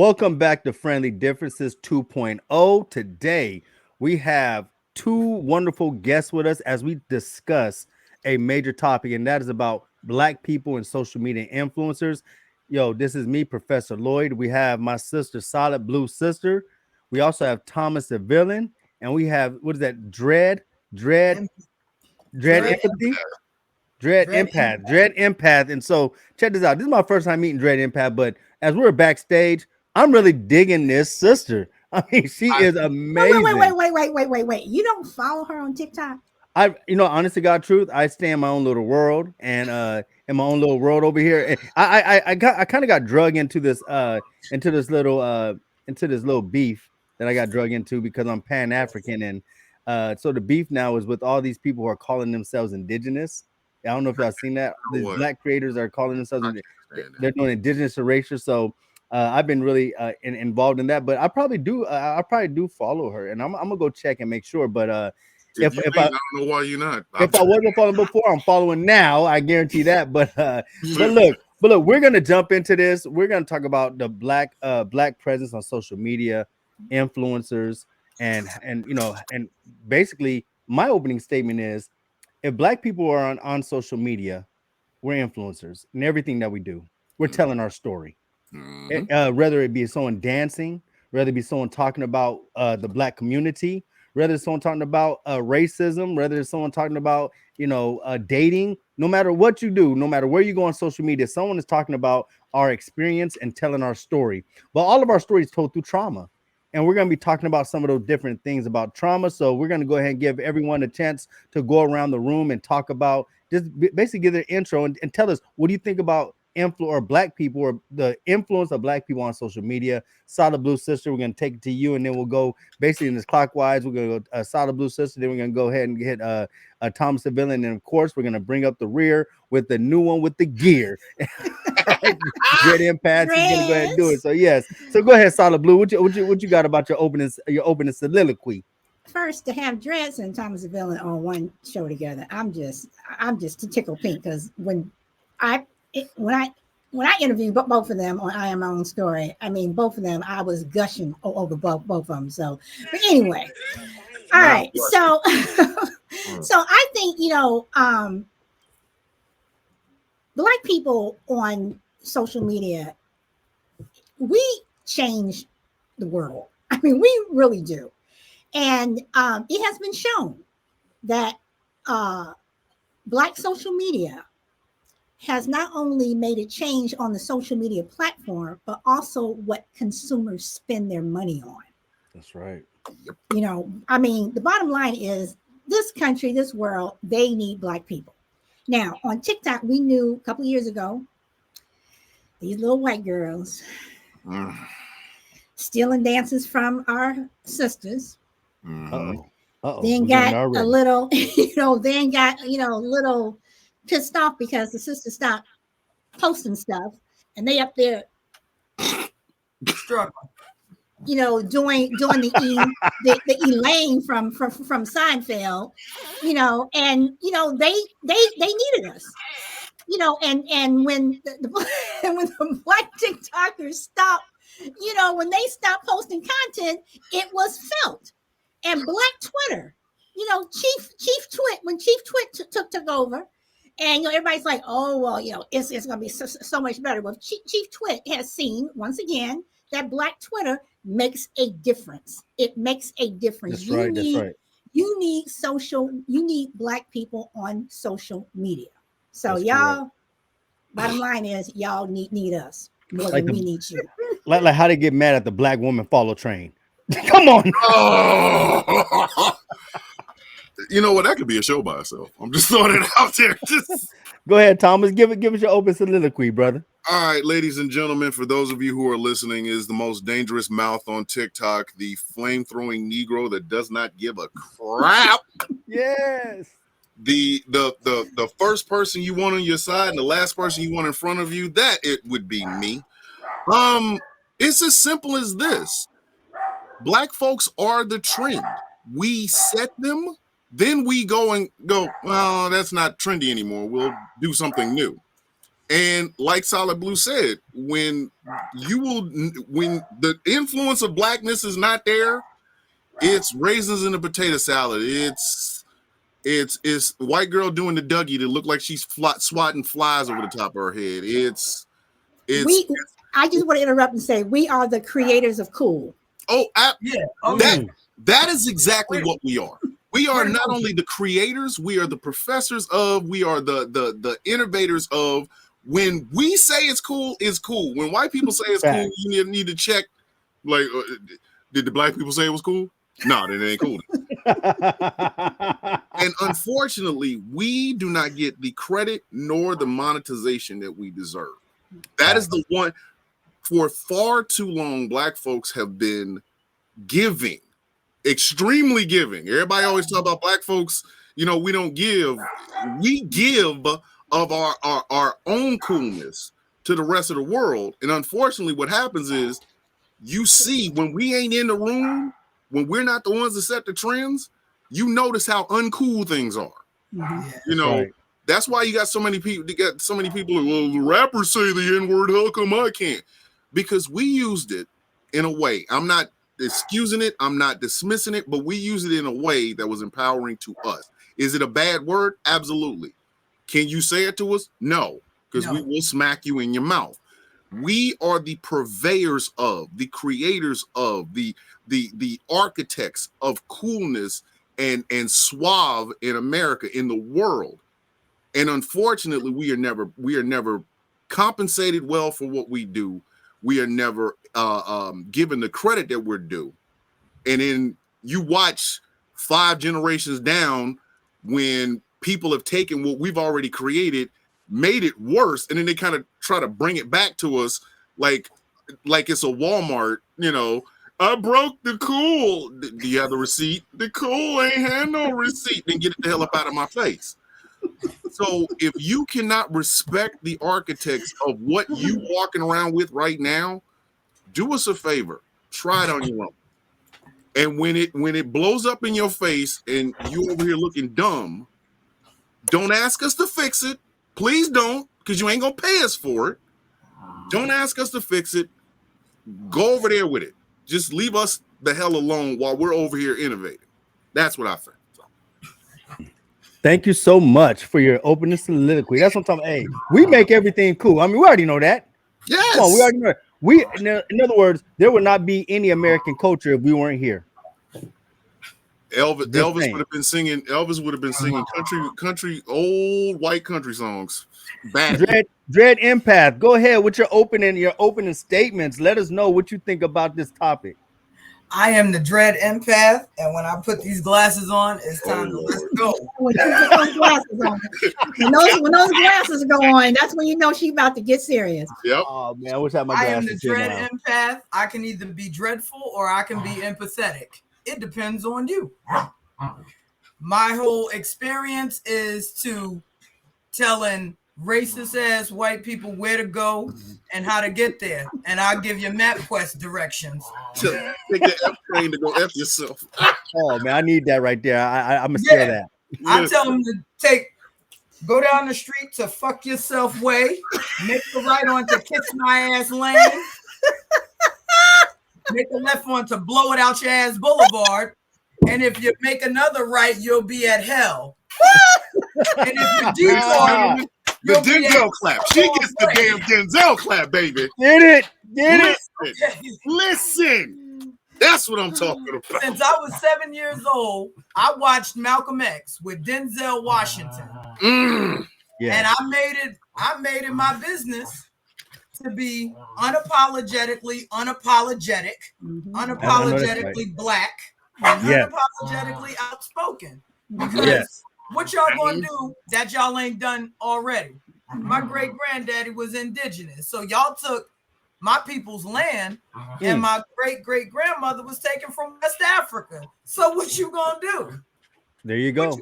Welcome back to Friendly Differences 2.0. Today, we have two wonderful guests with us as we discuss a major topic, and that is about Black people and social media influencers. Yo, this is me, Professor Lloyd. We have my sister, Solid Blue Sister. We also have Thomas the Villain, and we have, what is that, Dread, Em- Dread Dread, Empathy? Dread Dread, Empath, Dread Empath. And so check this out. This is my first time meeting Dread Empath, but as we're backstage, I'm really digging this sister. I mean, she I, is amazing. wait. You don't follow her on TikTok? Honest to God truth, I stay in my own little world and in my own little world over here. And I kind of got drug into this little beef that I got drug into because I'm Pan African, and so the beef now is with all these people who are calling themselves indigenous. I don't know if y'all seen that. know These what? black creators are calling themselves I can't stand they're doing indigenous erasure. So I've been really involved in that, but I probably do follow her, and I'm gonna go check and make sure. But If you if ain't, I don't know why you're not. if I wasn't following before, I'm following now. I guarantee that. But look, we're gonna jump into this. We're gonna talk about the black presence on social media, influencers, and basically my opening statement is if black people are on social media, we're influencers in everything that we do. We're telling our story. Mhm. Whether it be someone dancing, whether it be someone talking about the black community, whether it's someone talking about racism, whether it's someone talking about dating. No matter what you do, no matter where you go on social media, someone is talking about our experience and telling our story. But all of our stories told through trauma. And we're going to be talking about some of those different things about trauma. So we're going to go ahead and give everyone a chance to go around the room and talk about basically give their intro and tell us what do you think about influence or black people or the influence of black people on social media. Solid Blue Sister, we're going to take it to you, and then we'll go basically in this clockwise. We're going to go Solid Blue Sister, then we're going to go ahead and get Thomas the Villain, and of course we're going to bring up the rear with the new one with the gear. Dread Empath, he's going to go ahead and do it. Dreads. So yes, so go ahead, Solid Blue. What you got about your opening soliloquy? First, to have Dreads and Thomas the Villain on one show together, I'm just to tickle pink because I when I when I interviewed both of them on I Am My Own Story, I mean both of them, I was gushing over both of them. So, but anyway, all Now, right. So, mm, so I think black people on social media, we change the world. I mean, we really do. And it has been shown that uh, Black social media has not only made a change on the social media platform, but also what consumers spend their money on. That's right. I mean, the bottom line is this country, this world, they need Black people. Now, on TikTok, we knew a couple of years ago, these little white girls mm, stealing dances from our sisters. mhm. Uh-oh, Then we're getting got there a already. little, then got, a little pissed off because the sister stopped posting stuff and they up there, Struggling. doing the Elaine from Seinfeld, and they needed us, and when the and when the black TikTokers stopped, when they stopped posting content, it was felt. And Black Twitter, Chief Twit, when Chief Twit took over, and everybody's like, oh well, it's gonna be so much better. Well, Chief Twit has seen once again that Black Twitter makes a difference. It makes a difference. That's right. That's right. You need Black people on social media. So That's correct. y'all, bottom line is y'all need us more Like than the we need you. like how they get mad at the black woman follow train. Come on. Oh, you know what? That could be a show by itself. I'm just throwing it out there. Just Go ahead, Thomas. Give us your open soliloquy, brother. all right, ladies and gentlemen. For those of you who are listening, is the most dangerous mouth on TikTok, the flame throwing Negro that does not give a crap. Yes. The first person you want on your side and the last person you want in front of you, that it would be me. It's as simple as this. Black folks are the trend. We set them, then we go, well, that's not trendy anymore. We'll do something new. And like Solid Blue said, when the influence of blackness is not there, it's raisins in a potato salad. It's white girl doing the Dougie that look like she's swatting flies over the top of her head. I just want to interrupt and say we are the creators of cool. That is exactly what we are. We are not only the creators, we are the professors of, we are the innovators of. When we say it's cool, it's cool. When white people say it's cool, you need to check. Like, did the black people say it was cool? No, then it ain't cool. And unfortunately, we do not get the credit nor the monetization that we deserve. That is the one. For far too long, black folks have been giving, extremely giving. Everybody always talk about black folks, we don't give. We give of our own coolness to the rest of the world. And unfortunately, what happens is you see when we ain't in the room, when we're not the ones that set the trends, you notice how uncool things are. Right. That's why you got so many people. You got so many people. Well, the rappers say the N-word. How come I can't? Because we used it in a way. I'm not excusing it. I'm not dismissing it, but we use it in a way that was empowering to us. Is it a bad word? Absolutely. Can you say it to us? No, because we will smack you in your mouth. We are the purveyors of, the creators of, the architects of coolness and suave in America, in the world. And unfortunately, we are never compensated well for what we do. We are never given the credit that we're due. And then you watch 5 generations down when people have taken what we've already created, made it worse, and then they kind of try to bring it back to us like it's a Walmart, I broke the cool. Do you have the receipt? The cool ain't had no receipt. Then get it the hell up out of my face. So if you cannot respect the architects of what you walking around with right now, do us a favor. Try it on your own. And when it blows up in your face and you over here looking dumb, don't ask us to fix it. Please don't, because you ain't gonna pay us for it. Don't ask us to fix it. Go over there with it. Just leave us the hell alone while we're over here innovating. That's what I think. Thank you so much for your openness to soliloquy. That's what I'm talking about. Hey, we make everything cool. I mean, we already know that. Yes. Come on, we already know that. In other words, there would not be any American culture if we weren't here. Elvis would have been singing. Elvis would have been singing country, old white country songs. Dread Empath, go ahead with your opening statements. Let us know what you think about this topic. I am the Dread Empath, and when I put these glasses on, it's time to let's go. When you put those glasses on, when those glasses go on, that's when you know she about to get serious. Yep. Oh man, I wish I had my glasses. I am the Dread Empath. I can either be dreadful or I can be empathetic. It depends on you. My whole experience is to telling racist ass white people where to go and how to get there, and I'll give you MapQuest directions. Take the F train to go F yourself. Oh man, I need that right there. I'm gonna steal that. I tell them to go down the street to Fuck Yourself Way, make the right onto Kiss My Ass Lane, make the left one to Blow It Out Your Ass Boulevard, and if you make another right, you'll be at hell. And if you detour, the Denzel clap. She gets the damn Denzel clap, baby. Get it. Listen. That's what I'm talking about. Since I was 7 years old, I watched Malcolm X with Denzel Washington. Yeah. And I made it my business to be unapologetically unapologetic, unapologetically black, and unapologetically outspoken. Because what y'all gonna do that y'all ain't done already? My great granddaddy was indigenous, so y'all took my people's land, and my great great grandmother was taken from West Africa. So what you gonna do? There you go.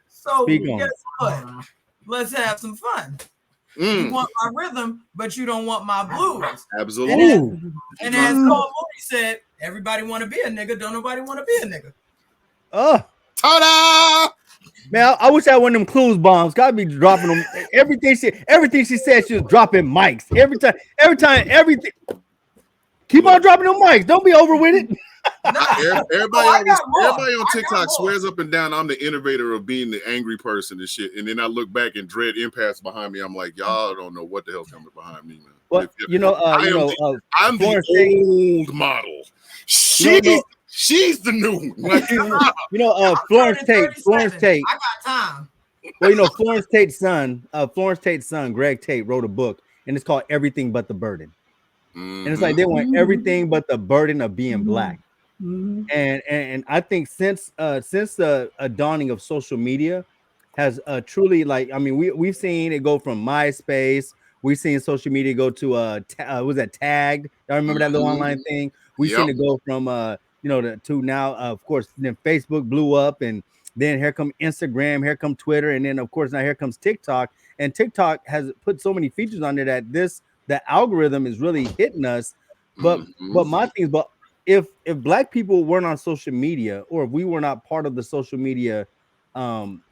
So guess what? Let's have some fun. You want my rhythm, but you don't want my blues. Absolutely. And as Paul Moody said, everybody want to be a nigga. Don't nobody want to be a nigga. Ta-da! Man, I wish I had one of them clues bombs. Gotta be dropping them. Everything she said, she was dropping mics. Everything. Keep on dropping them mics. Don't be over with it. Everybody on TikTok swears up and down I'm the innovator of being the angry person and shit. And then I look back and dread impasse behind me. I'm like, y'all don't know what the hell's coming behind me, man. Well, I'm the old model. She's the new one. Florence Tate. I got time. Well, Florence Tate's son, Greg Tate, wrote a book, and it's called Everything But the Burden. And it's like they want everything but the burden of being black. And I think since the dawning of social media has truly, like, I mean, we've seen it go from MySpace. We've seen social media go to was that Tagged? I remember that little online thing. We've seen it go from to now, of course, then Facebook blew up, and then here come Instagram, here come Twitter, and then of course now here comes TikTok. And TikTok has put so many features on there that the algorithm is really hitting us. But my thing is, but if black people weren't on social media, or if we were not part of the social media, I'm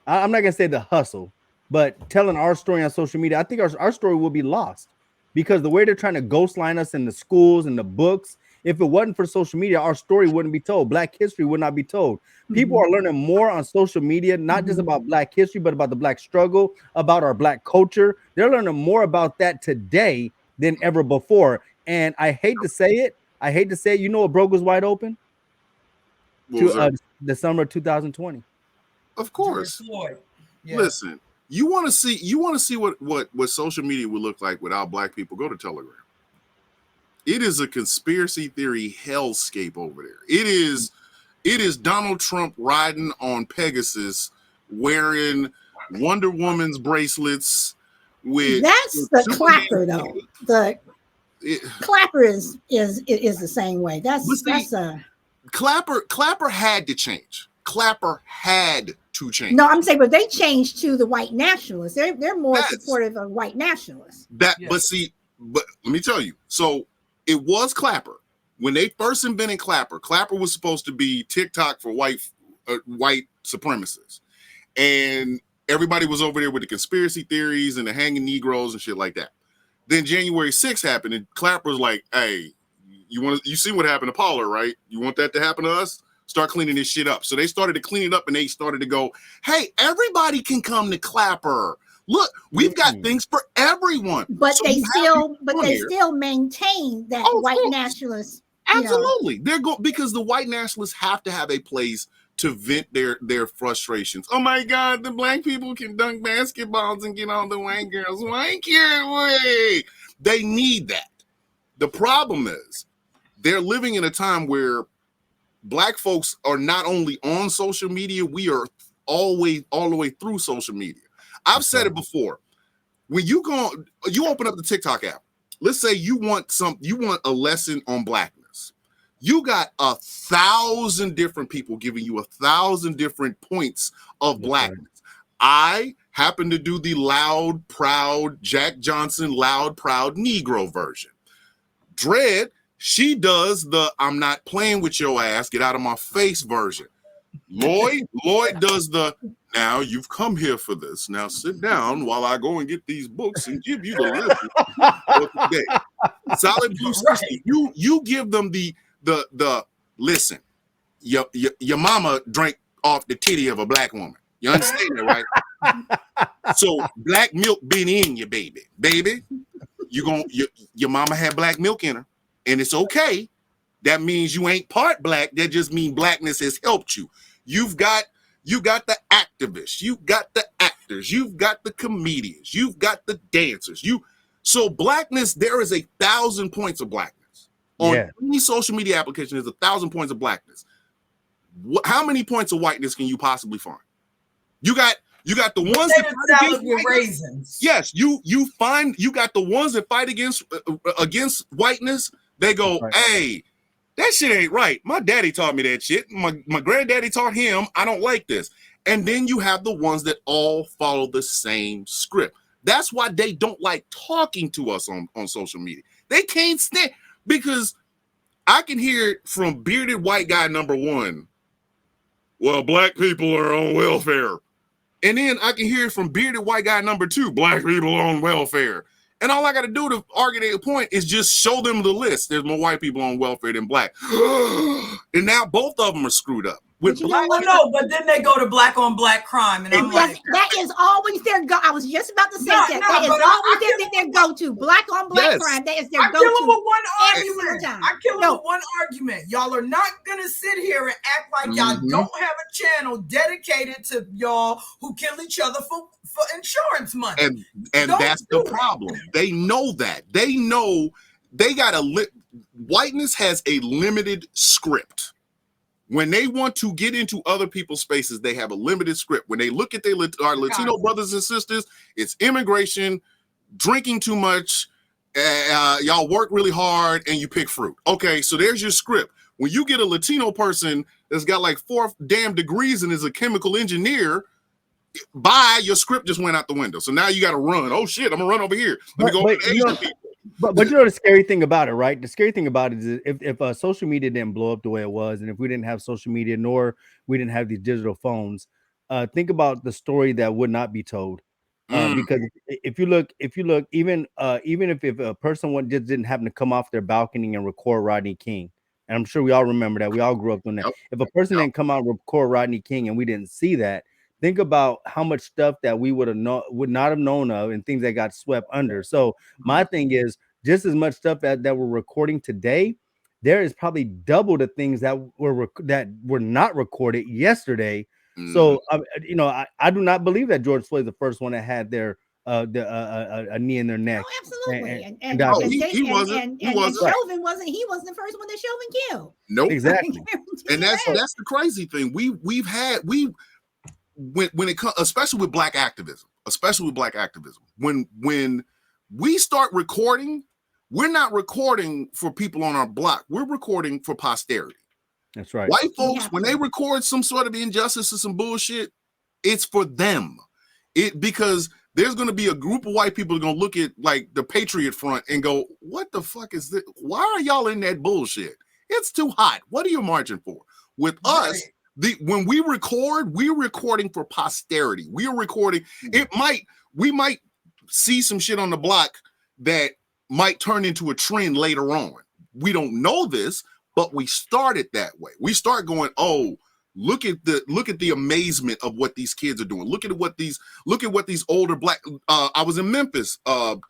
not gonna say the hustle, but telling our story on social media, I think our story will be lost, because the way they're trying to ghostline us in the schools and the books, if it wasn't for social media, our story wouldn't be told. Black history would not be told. People are learning more on social media, not just about black history, but about the black struggle, about our black culture. They're learning more about that today than ever before. And I hate to say it. You know what broke was wide open? The summer of 2020. Of course. Listen, you want to see what social media would look like without black people? Go to Telegram. It is a conspiracy theory hellscape over there. It is Donald Trump riding on Pegasus, wearing Wonder Woman's bracelets. That's the Clapper, though. Clapper is the same way. Clapper had to change. Clapper had to change. No, I'm saying, but they changed to the white nationalists. They're more supportive of white nationalists. But let me tell you. So it was Clapper. When they first invented Clapper was supposed to be TikTok for white supremacists. And everybody was over there with the conspiracy theories and the hanging Negroes and shit like that. Then January 6th happened, and Clapper was like, hey, you see what happened to Paula, right? You want that to happen to us? Start cleaning this shit up. So they started to clean it up, and they started to go, hey, everybody can come to Clapper. Look, we've got things for everyone. But so they still maintain that white nationalists. Absolutely. They're going because the white nationalists have to have a place to vent their frustrations. Oh my God, the black people can dunk basketballs and get all the white girls. Why can't we? They need that. The problem is they're living in a time where black folks are not only on social media, we are all the way through social media. I've said it before. When you open up the TikTok app, let's say you want a lesson on blackness. You got 1,000 different people giving you 1,000 different points of blackness. I happen to do the loud, proud, Jack Johnson, loud, proud Negro version. Dread, she does the I'm not playing with your ass, get out of my face version. Lloyd does the now you've come here for this. Now sit down while I go and get these books and give you the lesson for today. Solid Blue 60. You give them the listen. Your mama drank off the titty of a black woman. You understand that, right? So black milk been in you, baby. Your mama had black milk in her, and it's okay. That means you ain't part black. That just means blackness has helped you. You got the activists, you got the actors, you've got the comedians, you've got the dancers. So blackness, there is 1,000 points of blackness. On any social media application, there's 1,000 points of blackness. How many points of whiteness can you possibly find? You got the ones that fight against raisins. Yes, you got the ones that fight against whiteness. They go, hey, that shit ain't right. My daddy taught me that shit. My granddaddy taught him. I don't like this. And then you have the ones that all follow the same script. That's why they don't like talking to us on social media. They can't stand, because I can hear it from bearded white guy number one. Well, black people are on welfare. And then I can hear it from bearded white guy number 2, black people on welfare. And all I got to do to argue their point is just show them the list. There's more white people on welfare than black. And now both of them are screwed up. With black, but then they go to black on black crime, and I'm like, that is always their go. I was just about to say that is always their go-to. Black on black crime. That is their go-to. I kill them with one argument. I kill them with one argument. Y'all are not gonna sit here and act like y'all don't have a channel dedicated to y'all who kill each other for insurance money. And that's the problem. They know that. They know they got whiteness has a limited script. When they want to get into other people's spaces, they have a limited script. When they look at our Latino brothers and sisters, it's immigration, drinking too much, y'all work really hard, and you pick fruit. Okay, so there's your script. When you get a Latino person that's got like 4 damn degrees and is a chemical engineer, your script just went out the window. So now you got to run. Oh shit, I'm gonna run over here. Let me go over to Asian people. But you know the scary thing about it, right? The scary thing about it is if social media didn't blow up the way it was, and if we didn't have social media, nor we didn't have these digital phones, think about the story that would not be told. Because if you look, even if a person just didn't happen to come off their balcony and record Rodney King, and I'm sure we all remember that, we all grew up on that. Yep. If a person didn't come out and record Rodney King and we didn't see that, think about how much stuff that we would not have known of, and things that got swept under. So my thing is, just as much stuff that we're recording today, there is probably double the things that were not recorded yesterday. So I do not believe that George Floyd is the first one that had their a knee in their neck. Oh, absolutely. And he wasn't. Chauvin wasn't. He wasn't the first one that Chauvin killed. Nope. Exactly. And that's the crazy thing. When it comes, especially with black activism, when we start recording, we're not recording for people on our block. We're recording for posterity. That's right. White folks, when they record some sort of injustice or some bullshit, it's for them. Because there's going to be a group of white people that are going to look at like the Patriot Front and go, what the fuck is this? Why are y'all in that bullshit? It's too hot. What are you marching for? With us, when we record, we're recording for posterity. We are recording. We might see some shit on the block that might turn into a trend later on. We don't know this, but we started that way. We start going, oh, look at the amazement of what these kids are doing. Look at what these older black. I was in Memphis 2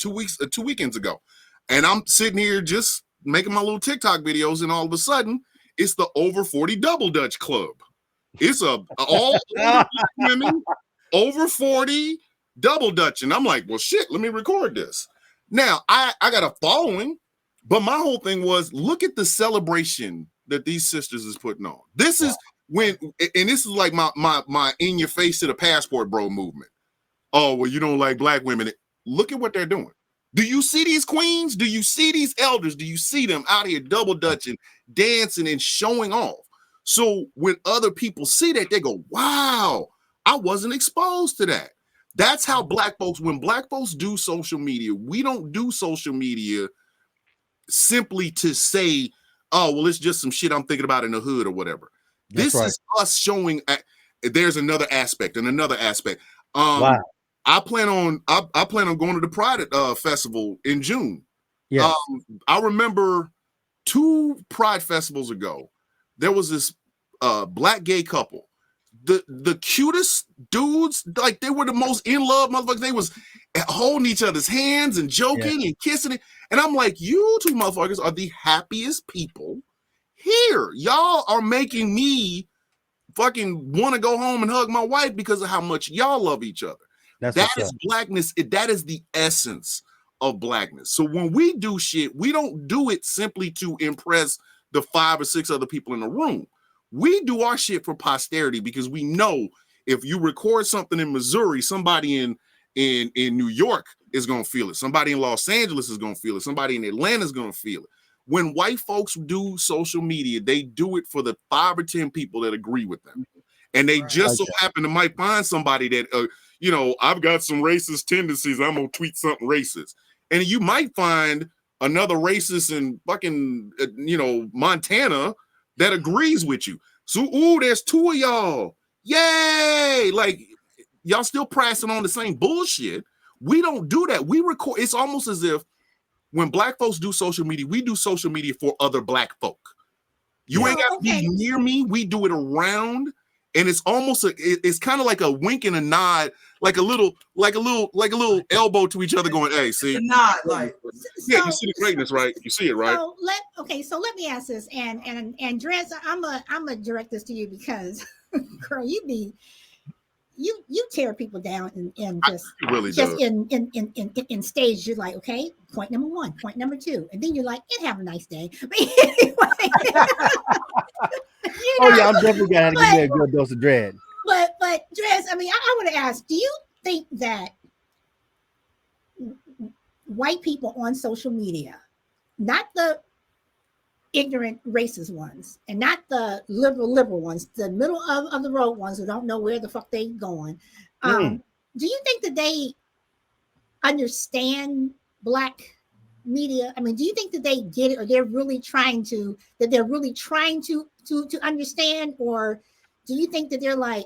weekends ago, and I'm sitting here just making my little TikTok videos, and all of a sudden, it's the over 40 Double Dutch Club. It's all women over 40 double Dutch, and I'm like, well, shit, let me record this. Now I got a following, but my whole thing was, look at the celebration that these sisters is putting on. This is when, and this is like my in your face to the passport bro movement. Oh, well, you don't like black women. Look at what they're doing. Do you see these queens? Do you see these elders? Do you see them out here double dutching, dancing, and showing off? So when other people see that, they go, wow, I wasn't exposed to that. That's how black folks, when black folks do social media, we don't do social media simply to say, oh, well, it's just some shit I'm thinking about in the hood or whatever. This is us showing there's another aspect and another aspect. Wow. I plan on going to the Pride Festival in June. Yes. I remember 2 Pride festivals ago, there was this black gay couple. The cutest dudes, like they were the most in love motherfuckers. They was holding each other's hands and joking and kissing it. And I'm like, you 2 motherfuckers are the happiest people here. Y'all are making me fucking want to go home and hug my wife because of how much y'all love each other. That is blackness. That is the essence of blackness. So when we do shit, we don't do it simply to impress the 5 or 6 other people in the room. We do our shit for posterity because we know if you record something in Missouri, somebody in New York is going to feel it. Somebody in Los Angeles is going to feel it. Somebody in Atlanta is going to feel it. When white folks do social media, they do it for the 5 or 10 people that agree with them. And they just so happen to might find somebody that, I've got some racist tendencies. I'm going to tweet something racist. And you might find another racist in fucking, Montana that agrees with you. So, there's 2 of y'all. Yay! Like, y'all still pressing on the same bullshit. We don't do that. We record. It's almost as if when black folks do social media, we do social media for other black folk. You ain't got to be near me. We do it around, and it's almost it's kind of like a wink and a nod, like a little elbow to each other, going, "Hey, see, a nod, like yeah, you see the greatness, right? You see it, right?" So let me ask this, and Dress, I'm a direct this to you because, girl, you tear people down and just really just in stage. You're like, okay, point number 1, point number 2, and then you're like, and have a nice day. But anyway, oh yeah, I'm definitely gonna give me a good dose of dread. But Dress, I mean, I want to ask, do you think that white people on social media, not the ignorant racist ones and not the liberal ones, the middle of the road ones who don't know where the fuck they going, do you think that they understand black media? I mean, do you think that they get it, or they're really trying to understand, or do you think that they're like,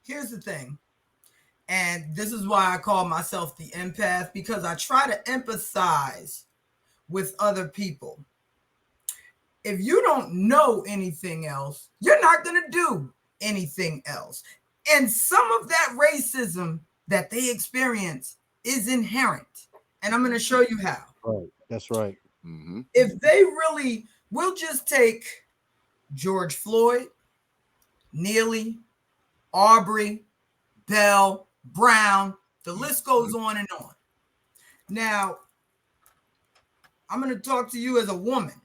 Here's the thing, and this is why I call myself the empath, because I try to empathize with other people. If you don't know anything else, you're not going to do anything else. And some of that racism that they experience is inherent. And I'm going to show you how. Right. That's right. Mm-hmm. If they really will just take George Floyd, Neely, Arbery, Bell, Brown, the list goes on and on. Now, I'm going to talk to you as a woman.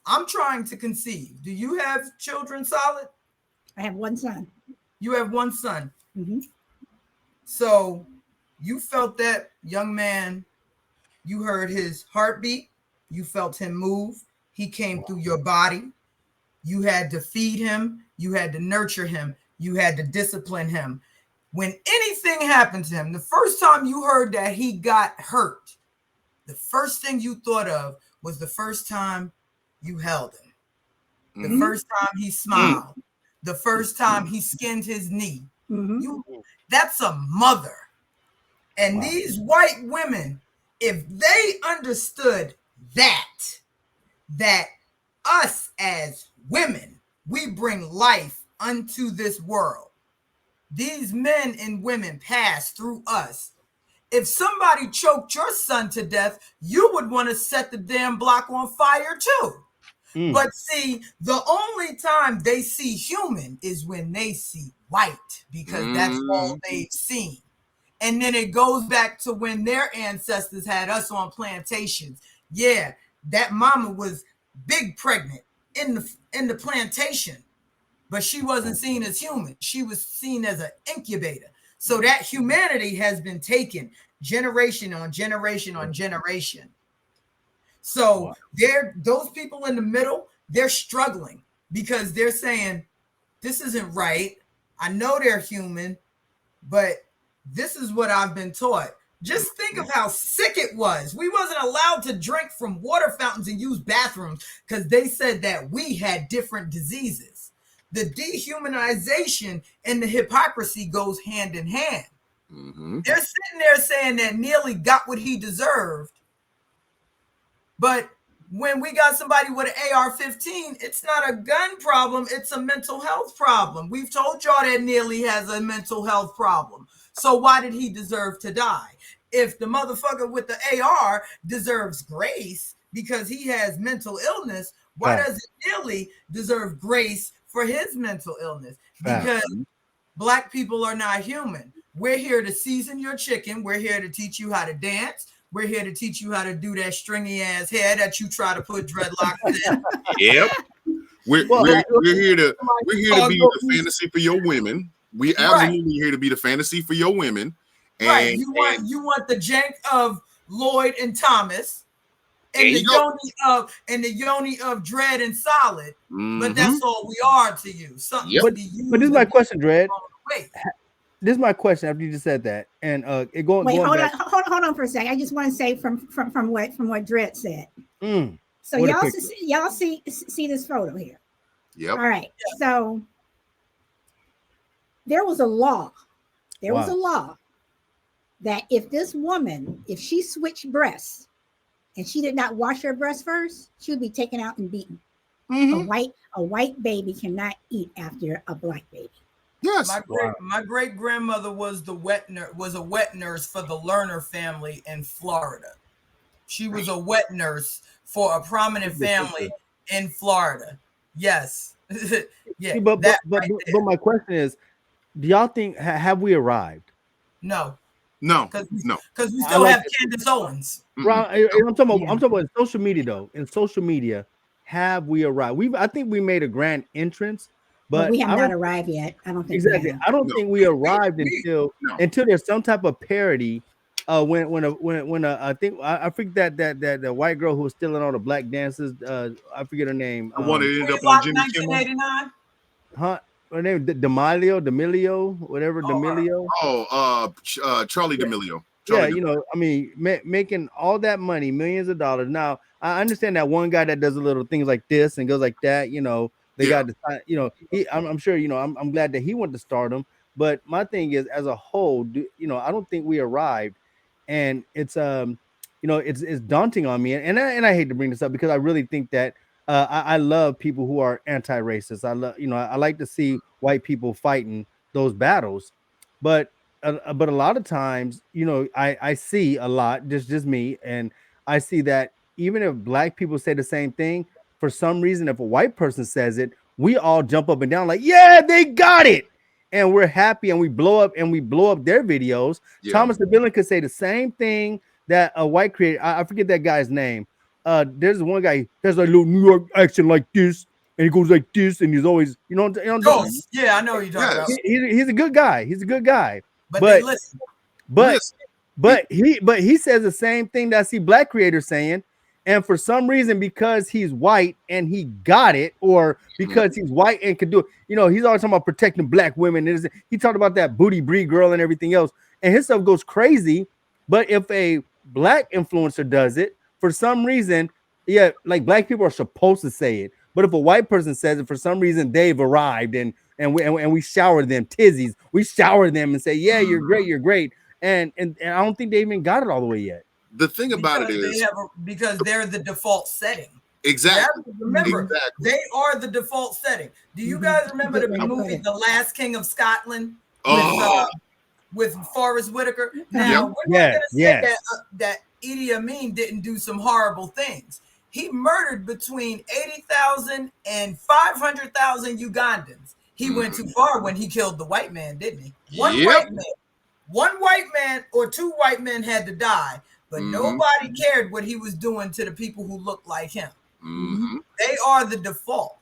I'm trying to conceive. Do you have children, Solid? I have one son. You have one son. Mm-hmm. So you felt that young man, you heard his heartbeat, you felt him move, he came through your body. You had to feed him, you had to nurture him, you had to discipline him. When anything happened to him, the first time you heard that he got hurt, the first thing you thought of was the first time you held him, the first time he smiled, the first time he skinned his knee. That's a mother. And these white women, if they understood that us as women, we bring life unto this world. These men and women pass through us. If somebody choked your son to death, you would want to set the damn block on fire too. But see, the only time they see human is when they see white, because that's all they've seen. And then it goes back to when their ancestors had us on plantations. Yeah, that mama was big pregnant in the plantation, but she wasn't seen as human. She was seen as an incubator. So that humanity has been taken generation on generation on generation. So those people in the middle, they're struggling because they're saying, this isn't right. I know they're human, but this is what I've been taught. Just think of how sick it was. We wasn't allowed to drink from water fountains and use bathrooms because they said that we had different diseases. The dehumanization and the hypocrisy goes hand in hand. They're sitting there saying that Neely got what he deserved. But when we got somebody with an AR-15, it's not a gun problem. It's a mental health problem. We've told y'all that Neely has a mental health problem. So why did he deserve to die? If the motherfucker with the AR deserves grace because he has mental illness, why doesn't Neely deserve grace for his mental illness? Because black people are not human. We're here to season your chicken. We're here to teach you how to dance. We're here to teach you how to do that stringy ass hair that you try to put dreadlocks in. Yep. We're here to be the fantasy for your women. We absolutely here to be the fantasy for your women. And, you want the jank of Lloyd and Thomas, and the yoni of Dread and Solid. But that's all we are to you. Something to be used. But this is my question, Dread. This is my question after you just said that, and hold on for a second. I just want to say from what Dredd said. So y'all see this photo here. Yep. All right. So there was a law. There was Wow. a law that if this woman, if she switched breasts and she did not wash her breast first, she would be taken out and beaten. Mhm. A white baby cannot eat after a black baby. Yes. My great grandmother was a wet nurse for the Lerner family in Florida. She was a wet nurse for a prominent family in Florida. Yes. Yeah. See, but Right my question is, do y'all think have we arrived? no, No. because No. we I still like have Candace Owens. Well, Mm-mm. I'm talking about in social media though. In social media, have we arrived? I think we made a grand entrance, But we but have I not don't arrived yet. I don't think exactly. we have. I don't No. think we arrived We no. until there's some type of parody. I think I forget that the white girl who was stealing all the black dances. I forget her name. The one that ended up on Like Jimmy Kimmel. 1989. Huh? Her name D'Amelio, whatever D'Amelio. Charlie D'Amelio. Yeah, Charlie D'Amelio. I mean, making all that money, millions of dollars. Now, I understand that one guy that does a little things like this and goes like that. They Yeah. got the, I'm sure, I'm glad that he went to stardom. But my thing is, as a whole, I don't think we arrived, and it's daunting on me, and I hate to bring this up because I really think that I love people who are anti-racist. I love, I like to see white people fighting those battles, but a lot of times, I see a lot, just me, and I see that even if black people say the same thing, for some reason, if a white person says it, we all jump up and down like, yeah, they got it, and we're happy, and we blow up their videos. Yeah. Thomas the Villain could say the same thing that a white creator. I forget that guy's name. There's one guy has a little New York accent like this, and he goes like this, and he's always, Ghost. Yeah, I know what you're talking about. he's a good guy. He's a good guy. But they listen. But Listen. but he says the same thing that I see black creators saying, and for some reason, because he's white and he got it, or because he's white and could do it, he's always talking about protecting black women. He talked about that booty breed girl and everything else, and his stuff goes crazy. But if a black influencer does it, for some reason, yeah, like black people are supposed to say it. But if a white person says it, for some reason, they've arrived and we shower them tizzies. We shower them and say, yeah, you're great, you're great. And I don't think they even got it all the way yet. The thing about it is because they're the default setting. exactly. Remember, they are the default setting. Do you guys remember the movie The Last King of Scotland with Forrest Whitaker? Now we're not going to say that Idi Amin didn't do some horrible things. He murdered between 80,000 and 500,000 Ugandans. He went too far when he killed the white man, didn't he? One white man or two white men had to die, but nobody cared what he was doing to the people who looked like him. They are the default.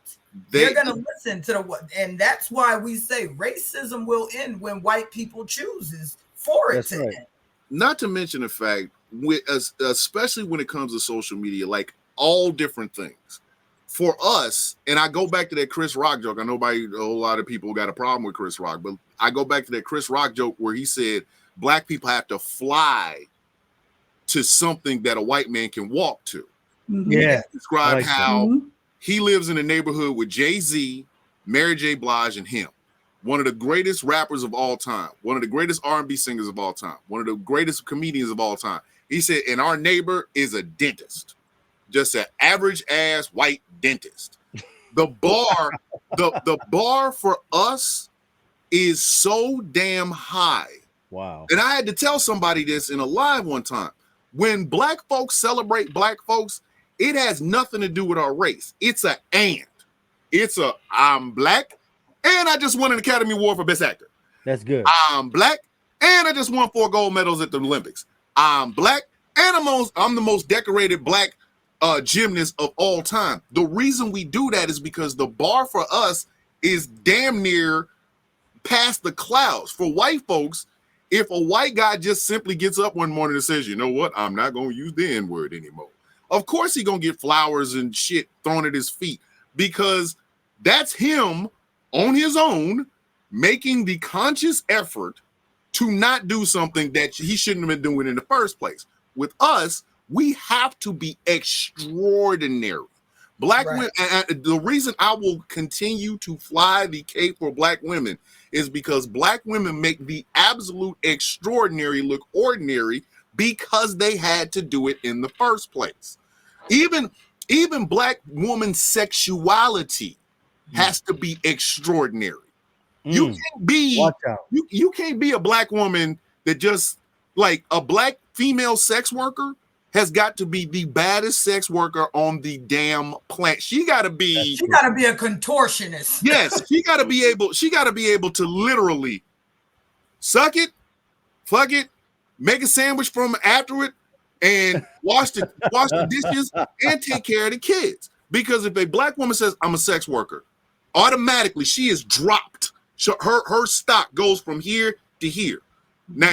They're going to listen to and that's why we say racism will end when white people chooses for it to end. Not to mention the fact, especially when it comes to social media, like all different things. For us, and I go back to that Chris Rock joke. I know a whole lot of people got a problem with Chris Rock, but I go back to that Chris Rock joke where he said black people have to fly to something that a white man can walk to. Yeah. Describe how he lives in a neighborhood with Jay-Z, Mary J. Blige, and him. One of the greatest rappers of all time, one of the greatest R&B singers of all time, one of the greatest comedians of all time. He said, and our neighbor is a dentist. Just an average ass white dentist. The bar for us is so damn high. Wow. And I had to tell somebody this in a live one time. When black folks celebrate black folks, it has nothing to do with our race. It's I'm black and I just won an Academy Award for Best Actor. That's good. I'm black and I just won 4 gold medals at the Olympics. I'm black and I'm the most decorated black gymnast of all time. The reason we do that is because the bar for us is damn near past the clouds. For white folks, if a white guy just simply gets up one morning and says, you know what, I'm not going to use the N-word anymore, of course he's going to get flowers and shit thrown at his feet, because that's him on his own making the conscious effort to not do something that he shouldn't have been doing in the first place. With us, we have to be extraordinary. Black women, and the reason I will continue to fly the cape for black women is because black women make the absolute extraordinary look ordinary because they had to do it in the first place. Even black woman's sexuality has to be extraordinary. You can't be you can't be a black woman that just like a black female sex worker has got to be the baddest sex worker on the damn planet. She got to be a contortionist. Yes, she got to be able to literally suck it, fuck it, make a sandwich from after it, and wash the dishes and take care of the kids. Because if a black woman says I'm a sex worker, automatically she is dropped. So her stock goes from here to here. Now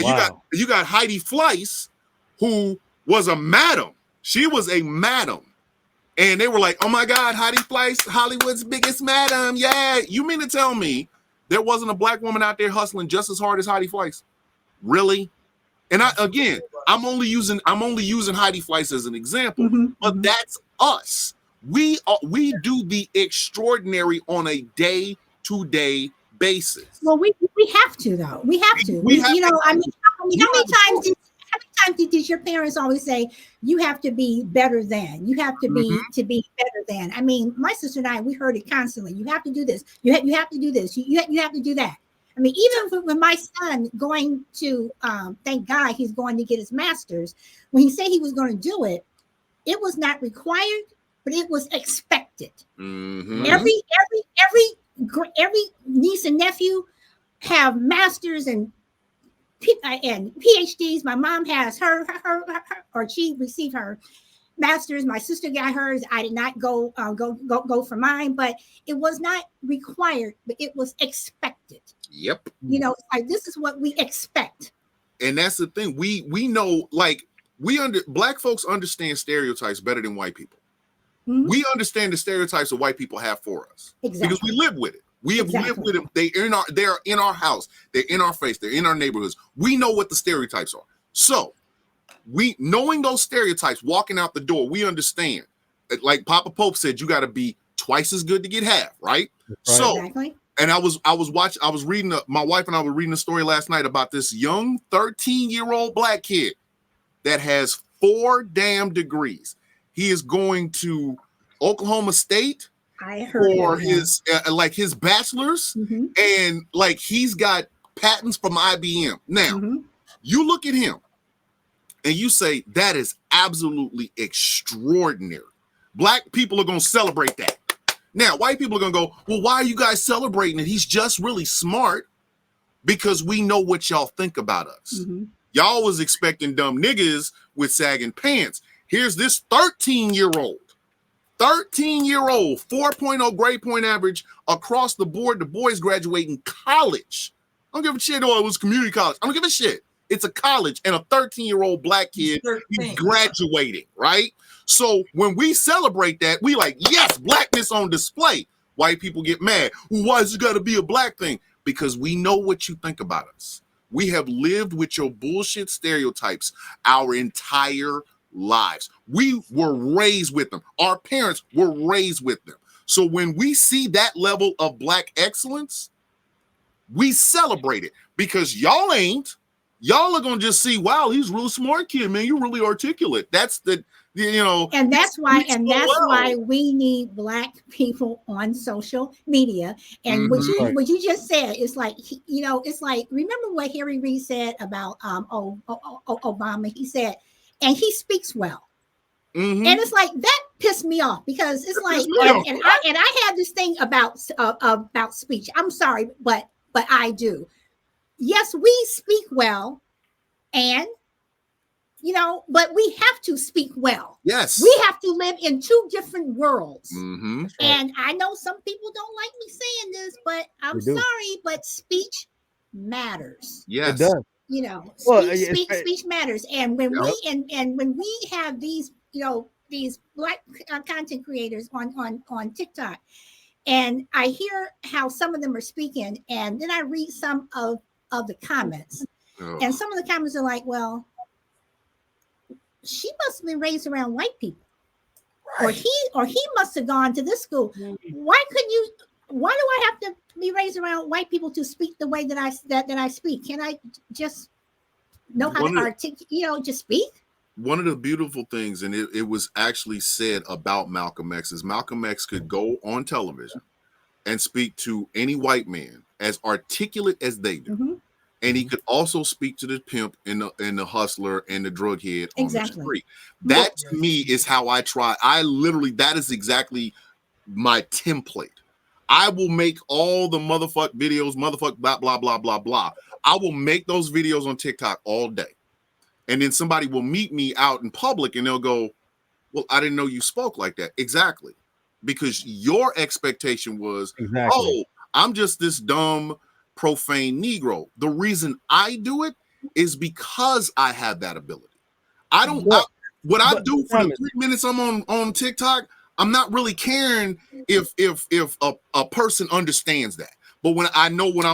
you got Heidi Fleiss, who was a madam. She was a madam. And they were like, oh my God, Heidi Fleiss, Hollywood's biggest madam. Yeah. You mean to tell me there wasn't a black woman out there hustling just as hard as Heidi Fleiss? Really? And I'm only using Heidi Fleiss as an example, but that's us. We do the extraordinary on a day-to-day basis. Well, we have to though. We have to. How many times did your parents always say you have to be better than? You have to be better than. I mean, my sister and I, we heard it constantly. You have to do this. You have to do this. You have to do that. I mean, even with my son going to, thank God he's going to get his master's. When he said he was going to do it, it was not required, but it was expected. Every niece and nephew have masters and PhDs. My mom has her or she received her master's. My sister got hers. I did not go for mine, but it was not required, but it was expected. Yep. Like this is what we expect. And that's the thing. We know, like black folks understand stereotypes better than white people. We understand the stereotypes that white people have for us because we live with it. We have lived with them. They're in our house. They're in our face. They're in our neighborhoods. We know what the stereotypes are. So knowing those stereotypes, walking out the door, we understand. Like Papa Pope said, you got to be twice as good to get half, right? So, and my wife and I were reading a story last night about this young 13-year-old black kid that has 4 damn degrees. He is going to Oklahoma State for his his bachelor's, and like he's got patents from IBM. Now, you look at him and you say that is absolutely extraordinary. Black people are going to celebrate that. Now, white people are going to go, well, why are you guys celebrating it? He's just really smart, because we know what y'all think about us. Y'all was expecting dumb niggas with sagging pants. Here's this 13-year-old, 4.0 grade point average across the board. The boys graduating college. I don't give a shit. Oh, it was community college. I don't give a shit. It's a college, and a 13-year-old black kid is graduating, right? So when we celebrate that, we like, yes, blackness on display. White people get mad. Well, why is it got to be a black thing? Because we know what you think about us. We have lived with your bullshit stereotypes our entire lives. We were raised with them. Our parents were raised with them. So when we see that level of black excellence, we celebrate it, because y'all ain't. Y'all are gonna just see, wow, he's a real smart kid, man. You're really articulate. That's the, and that's why we need black people on social media. And what you just said is like, it's like, remember what Harry Reid said about Obama? He said, and he speaks well. And it's like that pissed me off, because it's like, and I have this thing about speech. I'm sorry, but I do. Yes, we speak well, and but we have to speak well. Yes, we have to live in 2 different worlds. And I know some people don't like me saying this, but I'm sorry, but speech matters. Yes, it does. Speech matters. And when when we have these these black content creators on TikTok, and I hear how some of them are speaking, and then I read some of the comments, and some of the comments are like, well, she must have been raised around white people. or he must have gone to this school. Why do I have to be raised around white people to speak the way that I speak? Can I just know how to articulate, just speak? One of the beautiful things, and it was actually said about Malcolm X, is Malcolm X could go on television and speak to any white man as articulate as they do. Mm-hmm. And he could also speak to the pimp and the hustler and the drug head on the street. That to me is how I try. That is exactly my template. I will make all the motherfuck videos, blah, blah, blah, blah, blah. I will make those videos on TikTok all day. And then somebody will meet me out in public and they'll go, well, I didn't know you spoke like that. Exactly. Because your expectation was, oh, I'm just this dumb, profane Negro. The reason I do it is because I have that ability. I do for the 3 minutes I'm on TikTok, I'm not really caring if a person understands that. But when I know when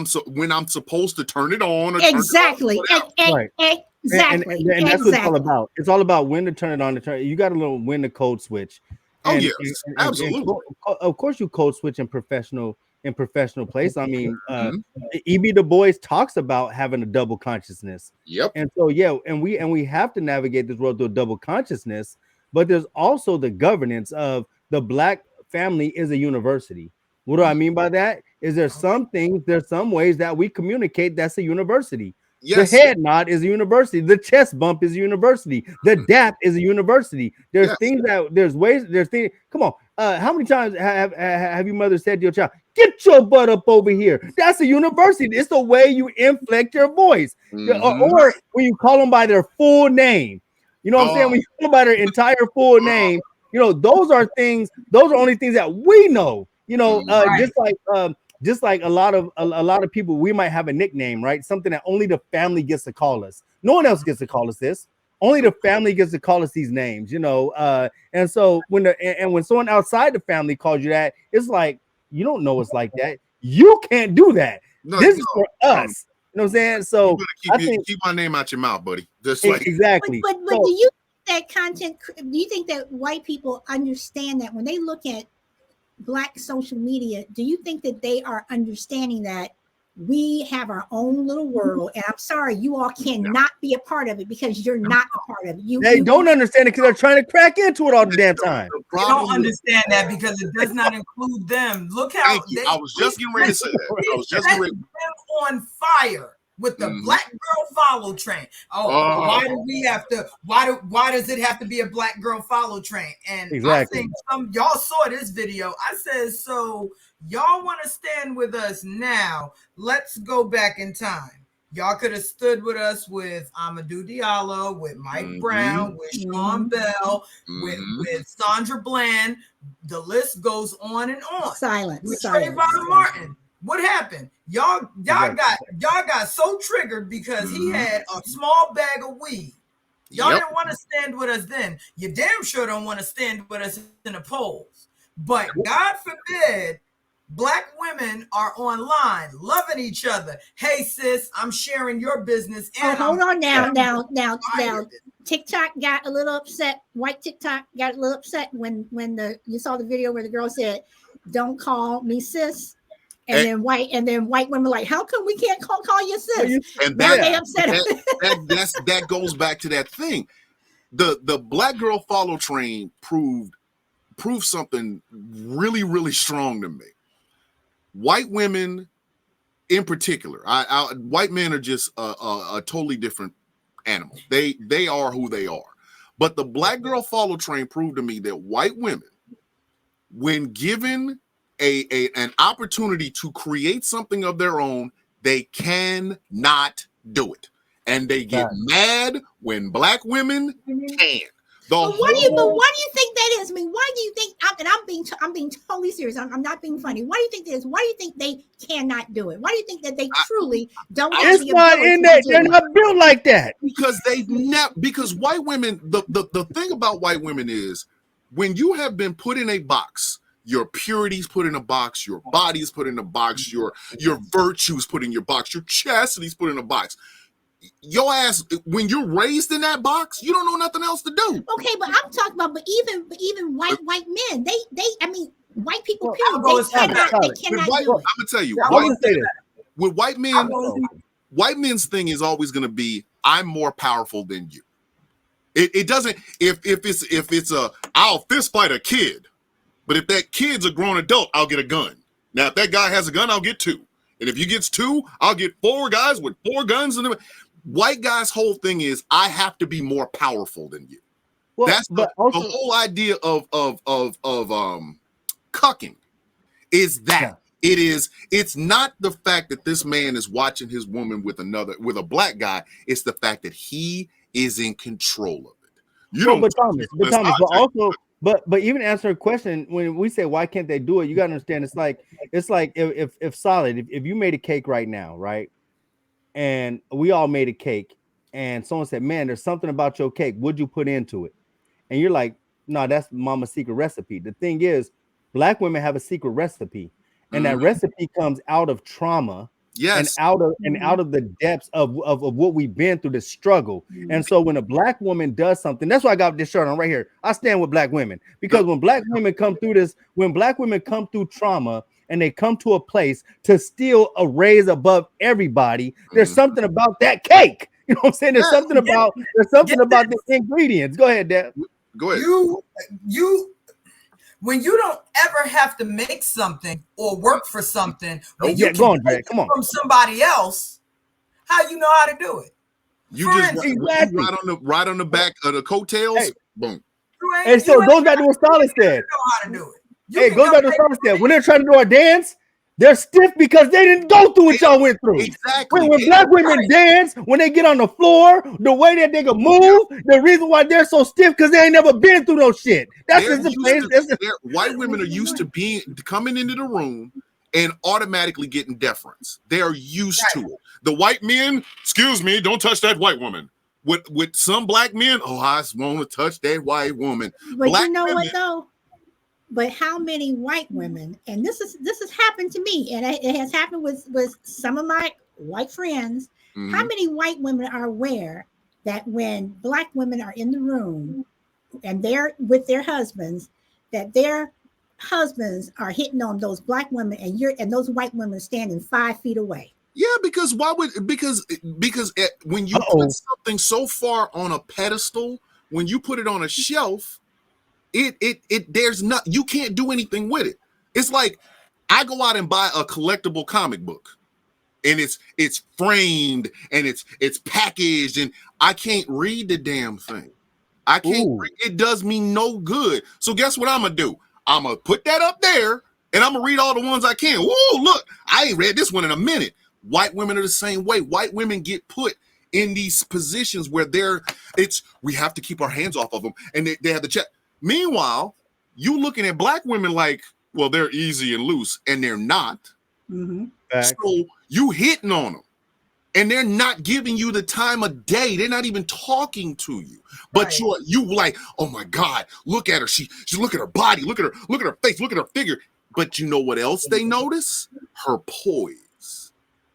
I'm supposed to turn it on, or exactly, and that's what it's all about. It's all about when to turn it on. You got to know when to code switch. Absolutely. Of course, you code switch in professional place. I mean, E.B. Du Bois talks about having a double consciousness. Yep. And so and we have to navigate this world through a double consciousness. But there's also the governance of the Black family is a university. What do I mean by that? Is there's some ways that we communicate that's a university. Yes. The head nod is a university. The chest bump is a university. The dap is a university. There's things there's things. Come on. How many times have your mother said to your child, get your butt up over here? That's a university. It's the way you inflect your voice. Or when you call them by their full name. You know what I'm saying? When you call them by their entire full name, those are only things that we know. Just like a lot of people, we might have a nickname, right? Something that only the family gets to call us. No one else gets to call us this. Only the family gets to call us these names, And so when someone outside the family calls you that, it's like, you don't know it's like that. You can't do that. This is for us. You know what I'm saying? So keep my name out your mouth, buddy. Just exactly. But do you think that content? Do you think that white people understand that when they look at Black social media? Do you think that they are understanding that we have our own little world? And I'm sorry, you all cannot be a part of it because you're not a part of it. They don't understand it because they're trying to crack into it all the damn time. They don't understand that because it does not include them. Look how I was just getting ready to say that. I was just getting ready. Them on fire with the Black girl follow train. Why do we have to? Why does it have to be a Black girl follow train? And exactly. I think y'all saw this video. I said, so y'all want to stand with us now? Let's go back in time. Y'all could have stood with us with Amadou Diallo, with Mike Brown, with Sean Bell, with Sandra Bland. The list goes on and on. Silence. With Trayvon Martin. What happened? Y'all got so triggered because he had a small bag of weed. Y'all didn't want to stand with us then. You damn sure don't want to stand with us in the polls. But God forbid, Black women are online loving each other. Hey sis, I'm sharing your business. And hold on now. TikTok got a little upset. White TikTok got a little upset when you saw the video where the girl said, "Don't call me sis." And then white women were like, how come we can't call you sis? And now they upset that goes back to that thing. The Black girl follow train proved something really, really strong to me. White women in particular, white men are just a totally different animal. They are who they are. But the Black girl follow train proved to me that white women, when given an opportunity to create something of their own, they cannot do it, and they get mad when Black women can. But why do you think that is? I mean, why do you think? And I'm being totally serious. I'm not being funny. Why do you think that is? Why do you think they cannot do it? Why do you think that they truly don't? It's not in that. They're not built like that. Because white women. The thing about white women is when you have been put in a box. Your purity's put in a box, your body's put in a box, your virtue's put in your box, your chastity's put in a box. your ass, when you're raised in that box, you don't know nothing else to do. Okay, but I'm talking about, but even white men, I mean, white people, Well, period, I'll go they cannot white, do I'm it. gonna tell you, I'll white, go say with white men, white men's thing is always gonna be, I'm more powerful than you. It doesn't, if it's a, I'll fist fight a kid, but if that kid's a grown adult, I'll get a gun. Now, if that guy has a gun, I'll get 2. And if he gets 2, I'll get 4 guys with 4 guns. And white guy's whole thing is, I have to be more powerful than you. Well, That's but the also, whole idea of cucking is that it's not the fact that this man is watching his woman with a black guy. It's the fact that he is in control of it. You don't, but Thomas, but even answer a question, when we say why can't they do it, you gotta understand it's like if Solid, if you made a cake right now, right? And we all made a cake, and someone said, man, there's something about your cake, what'd you put into it? And you're like, no, that's mama's secret recipe. The thing is, black women have a secret recipe, and that recipe comes out of trauma. Yes. And out of the depths of what we've been through, the struggle. And so when a black woman does something, that's why I got this shirt on right here. I stand with black women, because when black women come through this, when black women come through trauma and they come to a place to still raise above everybody, there's something about that cake. You know what I'm saying? There's something about the ingredients. Go ahead, Dad. Go ahead. You when you don't ever have to make something or work for something, when you go on, Greg. Come on. From somebody else, how you know how to do it? You just right on the back of the coattails. Boom. And so it goes back to what Stalin said. Know how to do it. It goes back to what Stalin said. When they're trying to do our dance, they're stiff because they didn't go through what y'all went through. Exactly. When black women dance, when they get on the floor, the way that they can move, the reason why they're so stiff because they ain't never been through those shit. That's just the place. White women are used to coming into the room and automatically getting deference. They are used to it. The white men, excuse me, don't touch that white woman. With some black men, I just want to touch that white woman. But black you know women, what though? But how many white women, and this has happened to me, and it has happened with some of my white friends. Mm-hmm. How many white women are aware that when black women are in the room and they're with their husbands, that their husbands are hitting on those black women, and those white women are standing 5 feet away? Yeah, because when you put something so far on a pedestal, when you put it on a shelf, there's not, you can't do anything with it. It's like I go out and buy a collectible comic book, and it's framed and it's packaged, and I can't read the damn thing. I can't read, it does me no good. So guess what I'm gonna do? I'm gonna put that up there and I'm gonna read all the ones I can. Whoa, look, I ain't read this one in a minute. White women are the same way. White women get put in these positions where we have to keep our hands off of them, and they have to check. Meanwhile, you looking at black women like, well, they're easy and loose, and they're not. Mm-hmm. So you hitting on them, and they're not giving you the time of day. They're not even talking to you. But you like, oh my God, look at her. She look at her body, look at her face, look at her figure. But you know what else they notice? Her poise.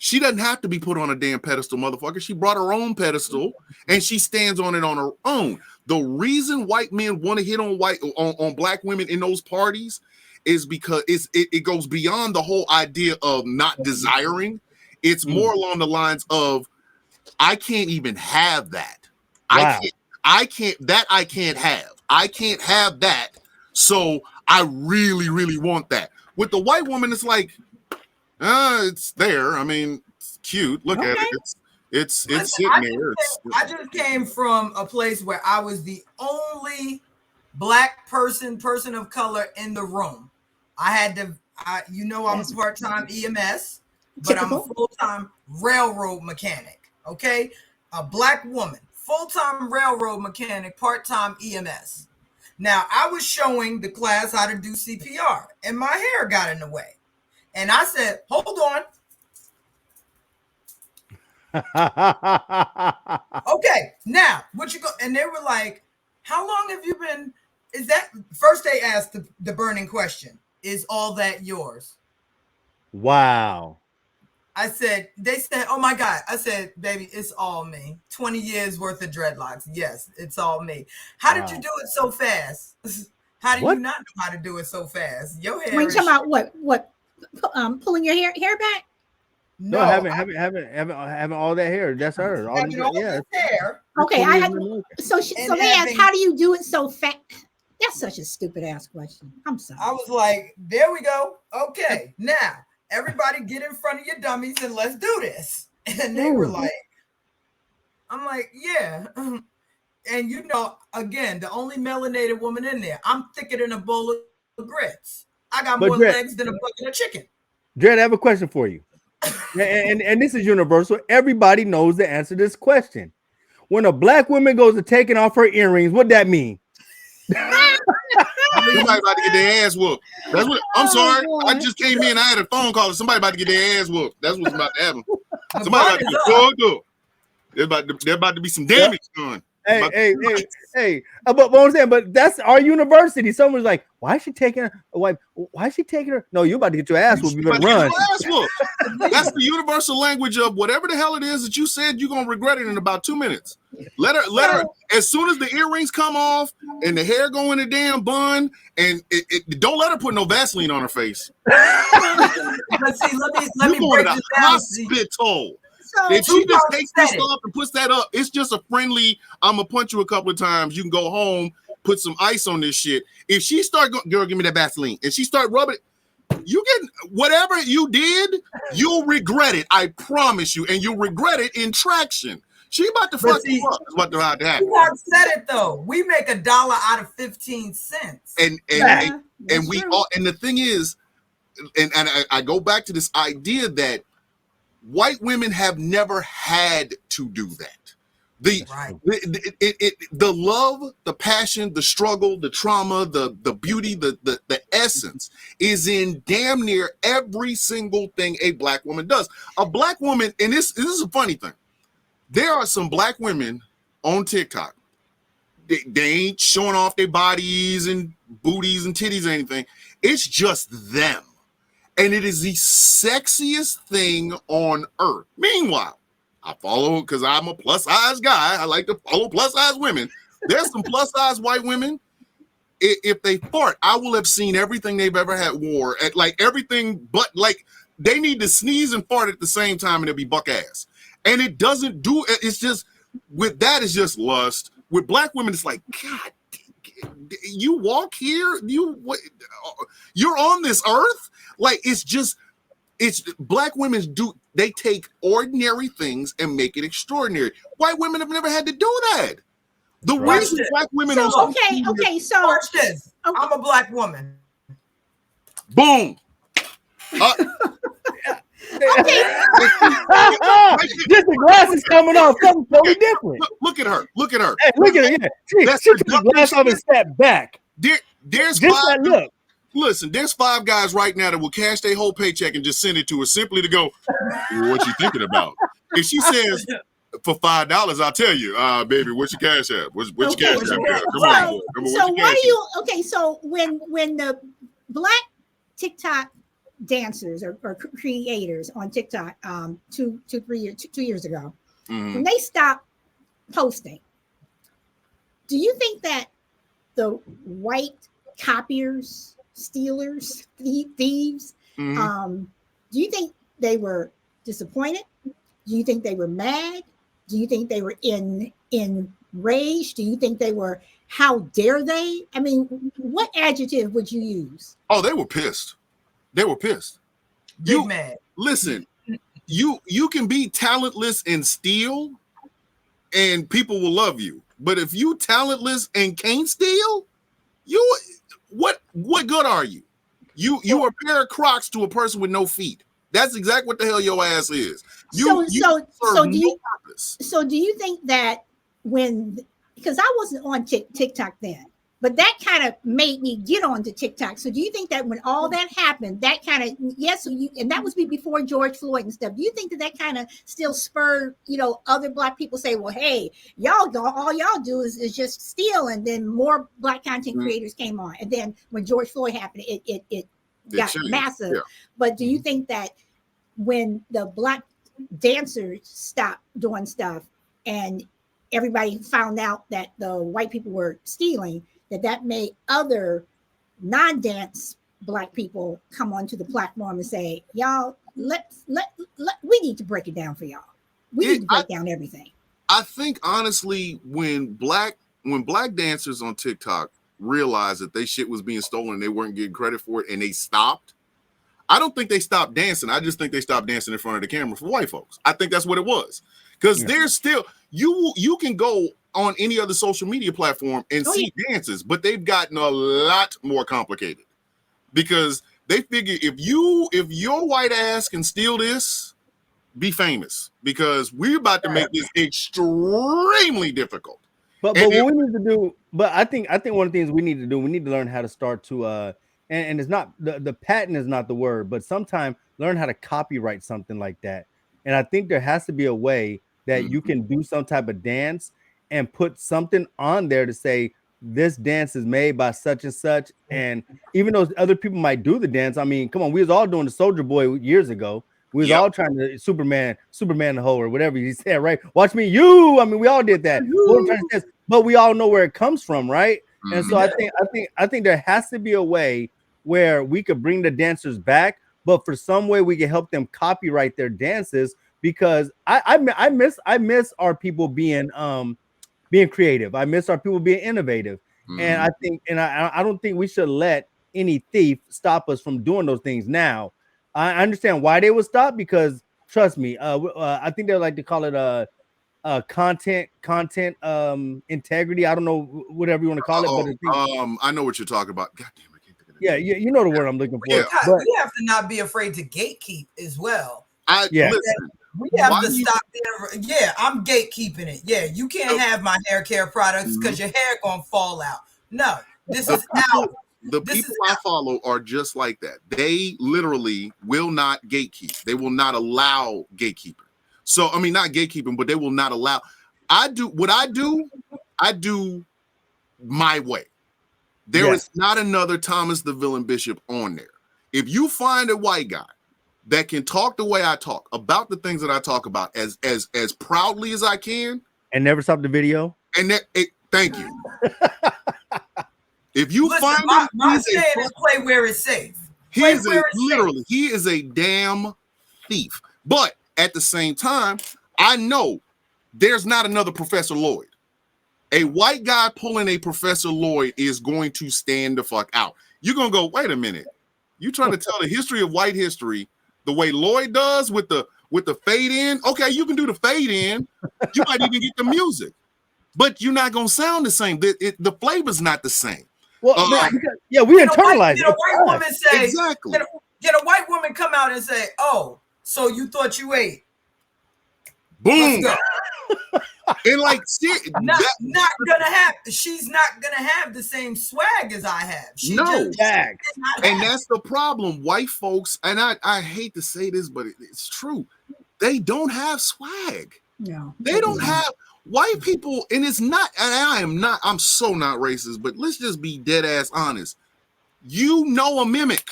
She doesn't have to be put on a damn pedestal, motherfucker. She brought her own pedestal, and she stands on it on her own. The reason white men want to hit on black women in those parties is because it goes beyond the whole idea of not desiring. It's more along the lines of, I can't even have that. Wow. I can't have. I can't have that. So I really, really want that. With the white woman, it's like, it's there. I mean, it's cute. Look at it. It's sitting there. I just came from a place where I was the only black person of color in the room. I had to, I'm a part-time EMS, but I'm a full-time railroad mechanic. Okay, a black woman, full-time railroad mechanic, part-time EMS. Now I was showing the class how to do CPR, and my hair got in the way. And I said, hold on. Okay, now what you go? And they were like, how long have you been? Is that first they asked the burning question, is all that yours? Wow. I said, they said, oh my God. I said, baby, it's all me. 20 years worth of dreadlocks. Yes, it's all me. How did you do it so fast? How do you not know how to do it so fast? Your hair. When you talking about what? Pulling your hair back? No, having all that hair. That's her. All this hair. Okay, so they asked, how do you do it so fast? That's such a stupid ass question. I'm sorry. I was like, there we go. Okay, now everybody get in front of your dummies and let's do this. And they were like, I'm like, yeah. And you know, again, the only melanated woman in there. I'm thicker than a bowl of grits. I got more legs than a bucket of chicken. Dred, I have a question for you. and this is universal. Everybody knows the answer to this question. When a black woman goes to taking off her earrings, what that mean? Somebody about to get their ass whooped. That's what. I'm sorry. Boy. I just came in. I had a phone call. Somebody about to get their ass whooped. That's what's about to happen. Somebody about to get fucked up. There's about to be some damage done. Hey. But what I'm saying, but that's our university. Someone's like, why is she taking her? Why is she taking her? No, you about to get your ass whooped. You better run. That's the universal language of whatever the hell it is that you said. You're gonna regret it in about 2 minutes. Let her. As soon as the earrings come off and the hair go in a damn bun, and don't let her put no Vaseline on her face. Let's see. Let me break this down. Hospital. So, if she just takes this off and puts that up, it's just a friendly, I'm gonna punch you a couple of times. You can go home, put some ice on this shit. If she start girl, give me that Vaseline, and she start rubbing it, you get whatever you did, you'll regret it. I promise you, and you'll regret it in traction. She about to fuck you up. It's about to happen. You have said it though. We make $1 out of 15 cents. And we all, and the thing is, and I go back to this idea that white women have never had to do that. The love, the passion, the struggle, the trauma, the beauty, the essence is in damn near every single thing a black woman does. A black woman, and this is a funny thing. There are some black women on TikTok. They ain't showing off their bodies and booties and titties or anything. It's just them. And it is the sexiest thing on earth. Meanwhile, I follow, because I'm a plus size guy. I like to follow plus size women. There's some plus size white women. If they fart, I will have seen everything they've ever had wore. At like everything, but like they need to sneeze and fart at the same time and it'll be buck ass. And it doesn't do it. It's just, with that, it's just lust. With black women, it's like, God, you walk here, you're on this earth. Like, it's black women they take ordinary things and make it extraordinary. White women have never had to do that. The reason black women so watch this. I'm a black woman. Boom. Just the glasses coming off, something totally different. Look at her. Hey, look at her. Yeah. She took the glass off and stepped back. There's just that look. Listen, there's 5 guys right now that will cash their whole paycheck and just send it to her simply to go, what you thinking about? If she says, for $5, I'll tell you, baby, what's your cash app? What's your cash app? Come on. So what do you, so when the black TikTok dancers or creators on TikTok 2 years ago, when they stopped posting, do you think that the white copiers, stealers, thieves, do you think they were disappointed? Do you think they were mad? Do you think they were enraged? Do you think they were, how dare they? I mean, what adjective would you use? Oh, they were pissed. They were pissed. You mad? Listen, you can be talentless and steal, and people will love you. But if you talentless and can't steal, what good are you? You are a pair of Crocs to a person with no feet. That's exactly what the hell your ass is. So do you think that because I wasn't on TikTok then, but that kind of made me get onto TikTok. So do you think that when all that happened, that kind of, and that was before George Floyd and stuff, do you think that kind of still spurred, other black people say, well, hey, all y'all do is just steal, and then more black content creators came on. And then when George Floyd happened, it got massive. Yeah. But do you think that when the black dancers stopped doing stuff and everybody found out that the white people were stealing, that made other non-dance black people come onto the platform and say, y'all, we need to break it down for y'all. We need to break down everything. I think honestly, when black dancers on TikTok realized that they shit was being stolen and they weren't getting credit for it and they stopped, I don't think they stopped dancing. I just think they stopped dancing in front of the camera for white folks. I think that's what it was. Because there's still, you can go on any other social media platform and see dances, but they've gotten a lot more complicated. Because they figure if your white ass can steal this, be famous. Because we're about to make this extremely difficult. But what we need to do, but I think one of the things we need to do, we need to learn how to start to and it's not the patent is not the word, but sometimes learn how to copyright something like that. And I think there has to be a way that you can do some type of dance and put something on there to say this dance is made by such and such. And even though other people might do the dance, I mean, come on, we was all doing the Soldier Boy years ago. We was all trying to Superman the hoe or whatever he said, right? Watch me, you. I mean, we all did that. But we all know where it comes from, right? And so I think there has to be a way where we could bring the dancers back, but for some way we can help them copyright their dances, because I miss our people being creative. I miss our people being innovative. And I think I don't think we should let any thief stop us from doing those things now. I understand why they would stop, because trust me, I think they like to call it content integrity. I don't know, whatever you want to call it. But I know what you're talking about. God damn, I can't think of it. Yeah, you know the word I'm looking for. We have to not be afraid to gatekeep as well. Listen, we have to stop there. Yeah, I'm gatekeeping it. Yeah, you can't have my hair care products because your hair gonna fall out. No, this is out. The people I follow are just like that. They literally will not gatekeep. They will not allow gatekeeping. So, I mean, not gatekeeping, but they will not allow. I do my way. There is not another Thomas the Villain Bishop on there. If you find a white guy that can talk the way I talk about the things that I talk about as proudly as I can, and never stop the video, and thank you. If you find my saying is play where it's safe. He is a damn thief. But at the same time, I know there's not another Professor Lloyd. A white guy pulling a Professor Lloyd is going to stand the fuck out. You're gonna go, wait a minute. You trying to tell the history of white history the way Lloyd does with the fade in? Okay, you can do the fade in. You might even get the music, but you're not gonna sound the same. The flavor's not the same. Well, we internalize it. Get a white woman say exactly. Get a white woman come out and say, "Oh, so you thought you ate?" Boom. And like, not gonna have. She's not gonna have the same swag as I have. And that's the problem. White folks, and I hate to say this, but it's true. They don't have swag. No, they don't have. White people, and it's not, and I'm so not racist, but let's just be dead ass honest. You know a mimic.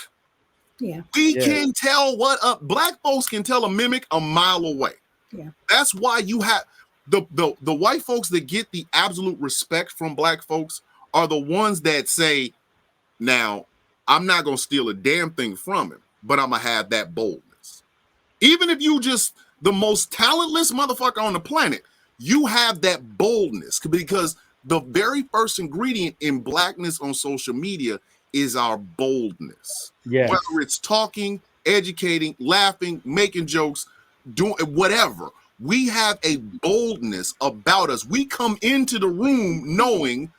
Yeah. We can tell black folks can tell a mimic a mile away. Yeah. That's why you have the white folks that get the absolute respect from black folks are the ones that say, now, I'm not going to steal a damn thing from him, but I'm going to have that boldness. Even if you just the most talentless motherfucker on the planet, you have that boldness, because the very first ingredient in blackness on social media is our boldness. Yes. Whether it's talking, educating, laughing, making jokes, doing whatever, we have a boldness about us. We come into the room knowing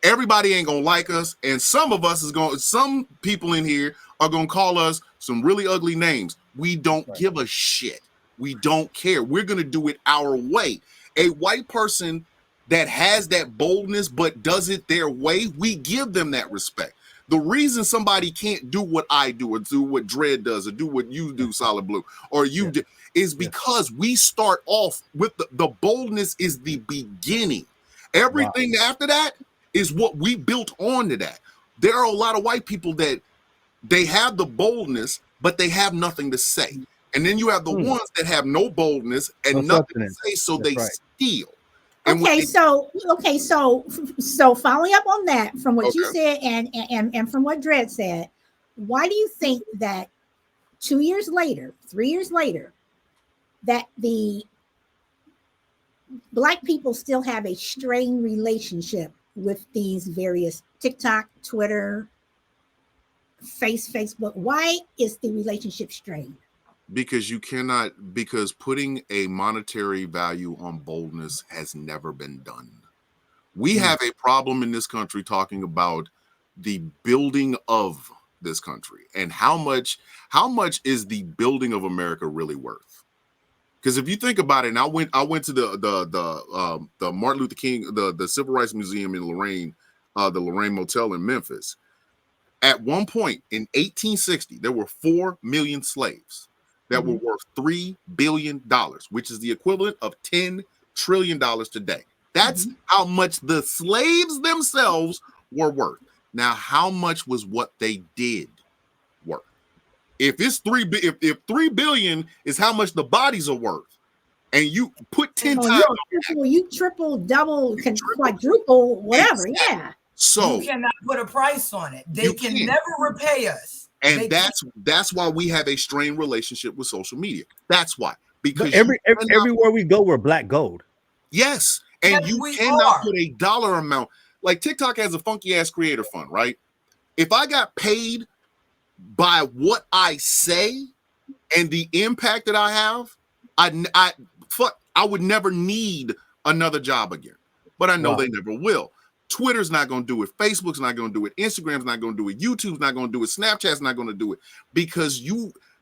everybody ain't gonna like us, and some people in here are gonna call us some really ugly names. We don't give a shit. We don't care. We're gonna do it our way. A white person that has that boldness but does it their way, we give them that respect. The reason somebody can't do what I do, or do what Dread does, or do what you do, Solid Blue, or you do, is because we start off with the boldness is the beginning. Everything after that is what we built onto that. There are a lot of white people that they have the boldness, but they have nothing to say. And then you have the ones that have no boldness and nothing to say, so they steal. And so following up on that, from what you said and from what Dredd said, why do you think that 2 years later, 3 years later, that the Black people still have a strained relationship with these various TikTok, Twitter, Facebook? Why is the relationship strained? Because because putting a monetary value on boldness has never been done. We have a problem in this country talking about the building of this country and how much is the building of America really worth? Because if you think about it, and I went to the Martin Luther King, the Civil Rights Museum in Lorraine, the Lorraine Motel in Memphis. At one point in 1860, there were 4 million slaves that were worth $3 billion, which is the equivalent of $10 trillion today. That's how much the slaves themselves were worth. Now, how much was what they did worth? If it's if 3 billion is how much the bodies are worth, and you put 10 times, you triple, double, quadruple, whatever. Exactly. Yeah. So you cannot put a price on it. They can never repay us. And that's why we have a strained relationship with social media. That's why. Because everywhere we go, we're black gold. Yes. And you cannot put a dollar amount. Like TikTok has a funky ass creator fund, right? If I got paid by what I say and the impact that I have, I would never need another job again. But I know they never will. Twitter's not going to do it. Facebook's not going to do it. Instagram's not going to do it. YouTube's not going to do it. Snapchat's not going to do it, because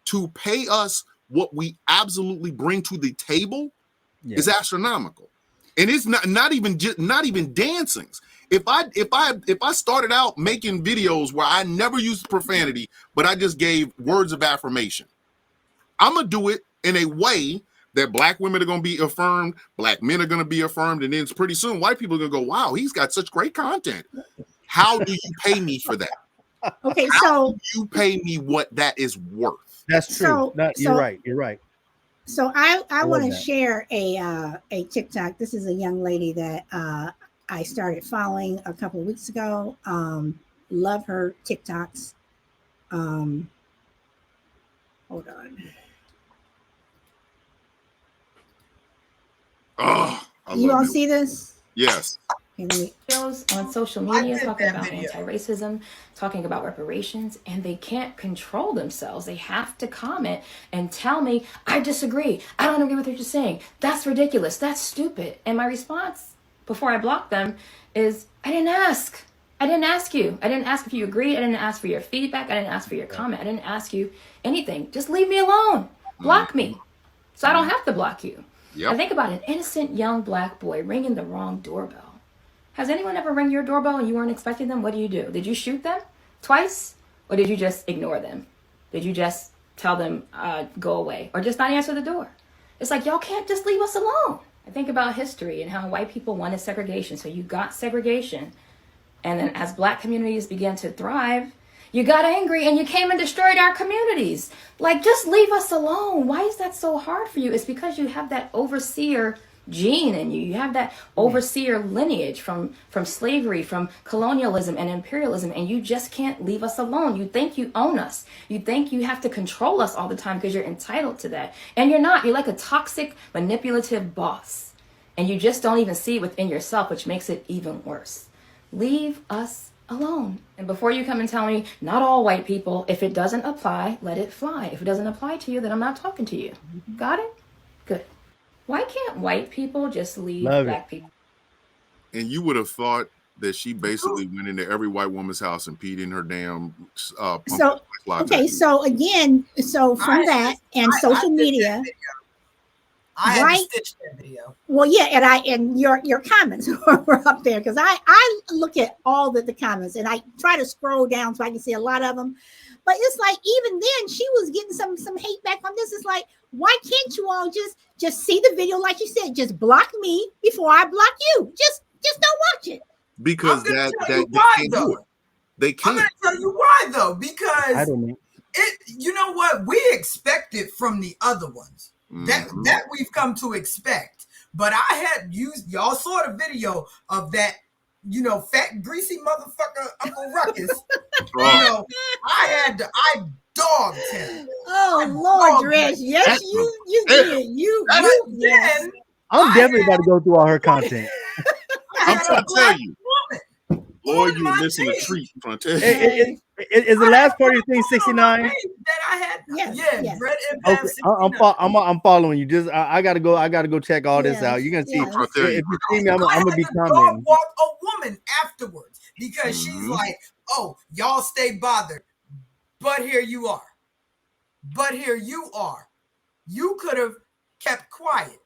to pay us what we absolutely bring to the table is astronomical. And it's not even dancings. If I started out making videos where I never used profanity, but I just gave words of affirmation, I'm going to do it in a way that Black women are going to be affirmed, Black men are going to be affirmed, and then pretty soon white people are going to go, wow, he's got such great content. How do you pay me for that? Okay, How do you pay me what that is worth? That's true. You're right. You're right. So I want to share a TikTok. This is a young lady that I started following a couple of weeks ago. Love her TikToks. Hold on. Oh, you all see this? Yes. On social media talking about anti-racism, talking about reparations, and they can't control themselves. They have to comment and tell me, I disagree. I don't agree with what you're saying. That's ridiculous. That's stupid. And my response before I block them is, I didn't ask. I didn't ask you. I didn't ask if you agreed. I didn't ask for your feedback. I didn't ask for your comment. I didn't ask you anything. Just leave me alone. Block me. So I don't have to block you. Yep. I think about an innocent young Black boy ringing the wrong doorbell. Has anyone ever rang your doorbell and you weren't expecting them? What do? Did you shoot them twice? Or did you just ignore them? Did you just tell them, go away? Or just not answer the door? It's like, y'all can't just leave us alone. I think about history and how white people wanted segregation. So you got segregation. And then as Black communities began to thrive, you got angry and you came and destroyed our communities. Like, just leave us alone. Why is that so hard for you? It's because you have that overseer gene in you. You have that overseer lineage from slavery, from colonialism and imperialism, and you just can't leave us alone. You think you own us. You think you have to control us all the time because you're entitled to that. And you're not. You're like a toxic, manipulative boss. And you just don't even see it within yourself, which makes it even worse. Leave us alone. And before you come and tell me, not all white people, if it doesn't apply, let it fly. If it doesn't apply to you, then I'm not talking to you. Got it? Good. Why can't white people just leave Black people? And you would have thought that she basically went into every white woman's house and peed in her damn so again, from that and social media, I had to stitch that video. Well, yeah, and your comments were up there because I look at all the comments and I try to scroll down so I can see a lot of them. But it's like even then she was getting some hate back on this. It's like, why can't you all just see the video like you said? Just block me before I block you. Just don't watch it. Because they can't do it. They can't. I'm going to tell you why though. Because I don't know. You know what? We expect it from the other ones. That we've come to expect. But I had y'all saw the video of that, fat greasy motherfucker Uncle Ruckus. I dogged him. Oh Lord, Dredge. Yes, you did. Yes. I'm definitely about to go through all her content. I'm trying to tell you. Boy, you missing a treat. Is the last part of your thing 69? That I had, yes. Dread Okay, I'm following you. Just I gotta go check all this out. You're gonna see. Yes. If you see me, I'm gonna be commenting. Walk a woman afterwards because she's like, "Oh, y'all stay bothered, but here you are. You could have kept quiet."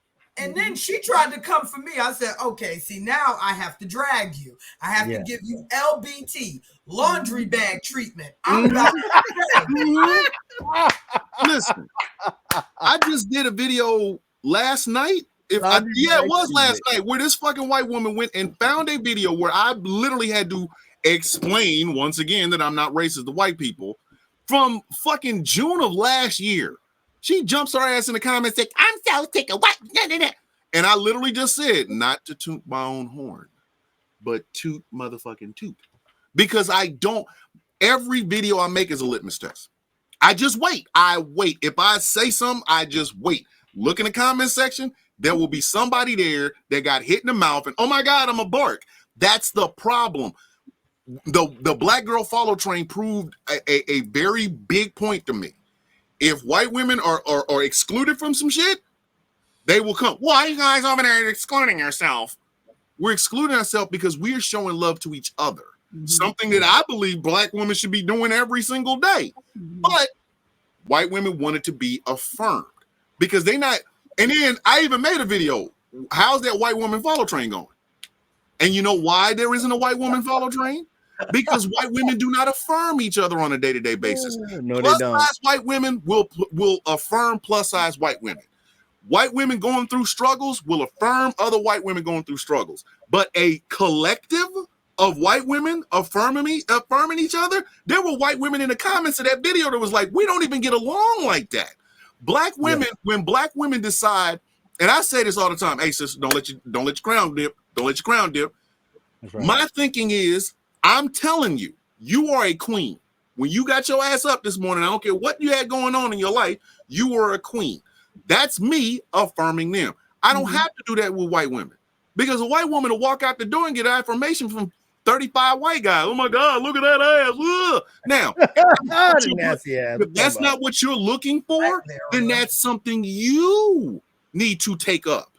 And then she tried to come for me. I said, okay, see, now I have to drag you. I have to give you LBT, laundry bag treatment. I'm about to Listen, I just did a video last night. It was last night where this fucking white woman went and found a video where I literally had to explain once again that I'm not racist to white people from fucking June of last year. She jumps her ass in the comments like, I'm so sick of what? And I literally just said, not to toot my own horn, but toot motherfucking toot. Because every video I make is a litmus test. I just wait. If I say something, I just wait. Look in the comment section. There will be somebody there that got hit in the mouth and, oh my God, I'm a bark. That's the problem. The black girl follow train proved a very big point to me. If white women are excluded from some shit, they will come. Why are you guys over there excluding yourself? We're excluding ourselves because we are showing love to each other. Something that I believe black women should be doing every single day. But white women wanted to be affirmed because they not. And then I even made a video. How's that white woman follow train going? And you know why there isn't a white woman follow train? Because white women do not affirm each other on a day-to-day basis. No, they don't. Plus-size white women will affirm plus-size white women. White women going through struggles will affirm other white women going through struggles. But a collective of white women affirming each other, there were white women in the comments of that video that was like, we don't even get along like that. Black women, when black women decide, and I say this all the time, hey, sister, don't let your crown dip. Don't let your crown dip. That's right. My thinking is, I'm telling you, you are a queen. When you got your ass up this morning, I don't care what you had going on in your life, you were a queen. That's me affirming them. I don't have to do that with white women because a white woman will walk out the door and get affirmation from 35 white guys. Oh my God, look at that ass. Ugh. Now, if that's not what you're looking for, then that's something you need to take up.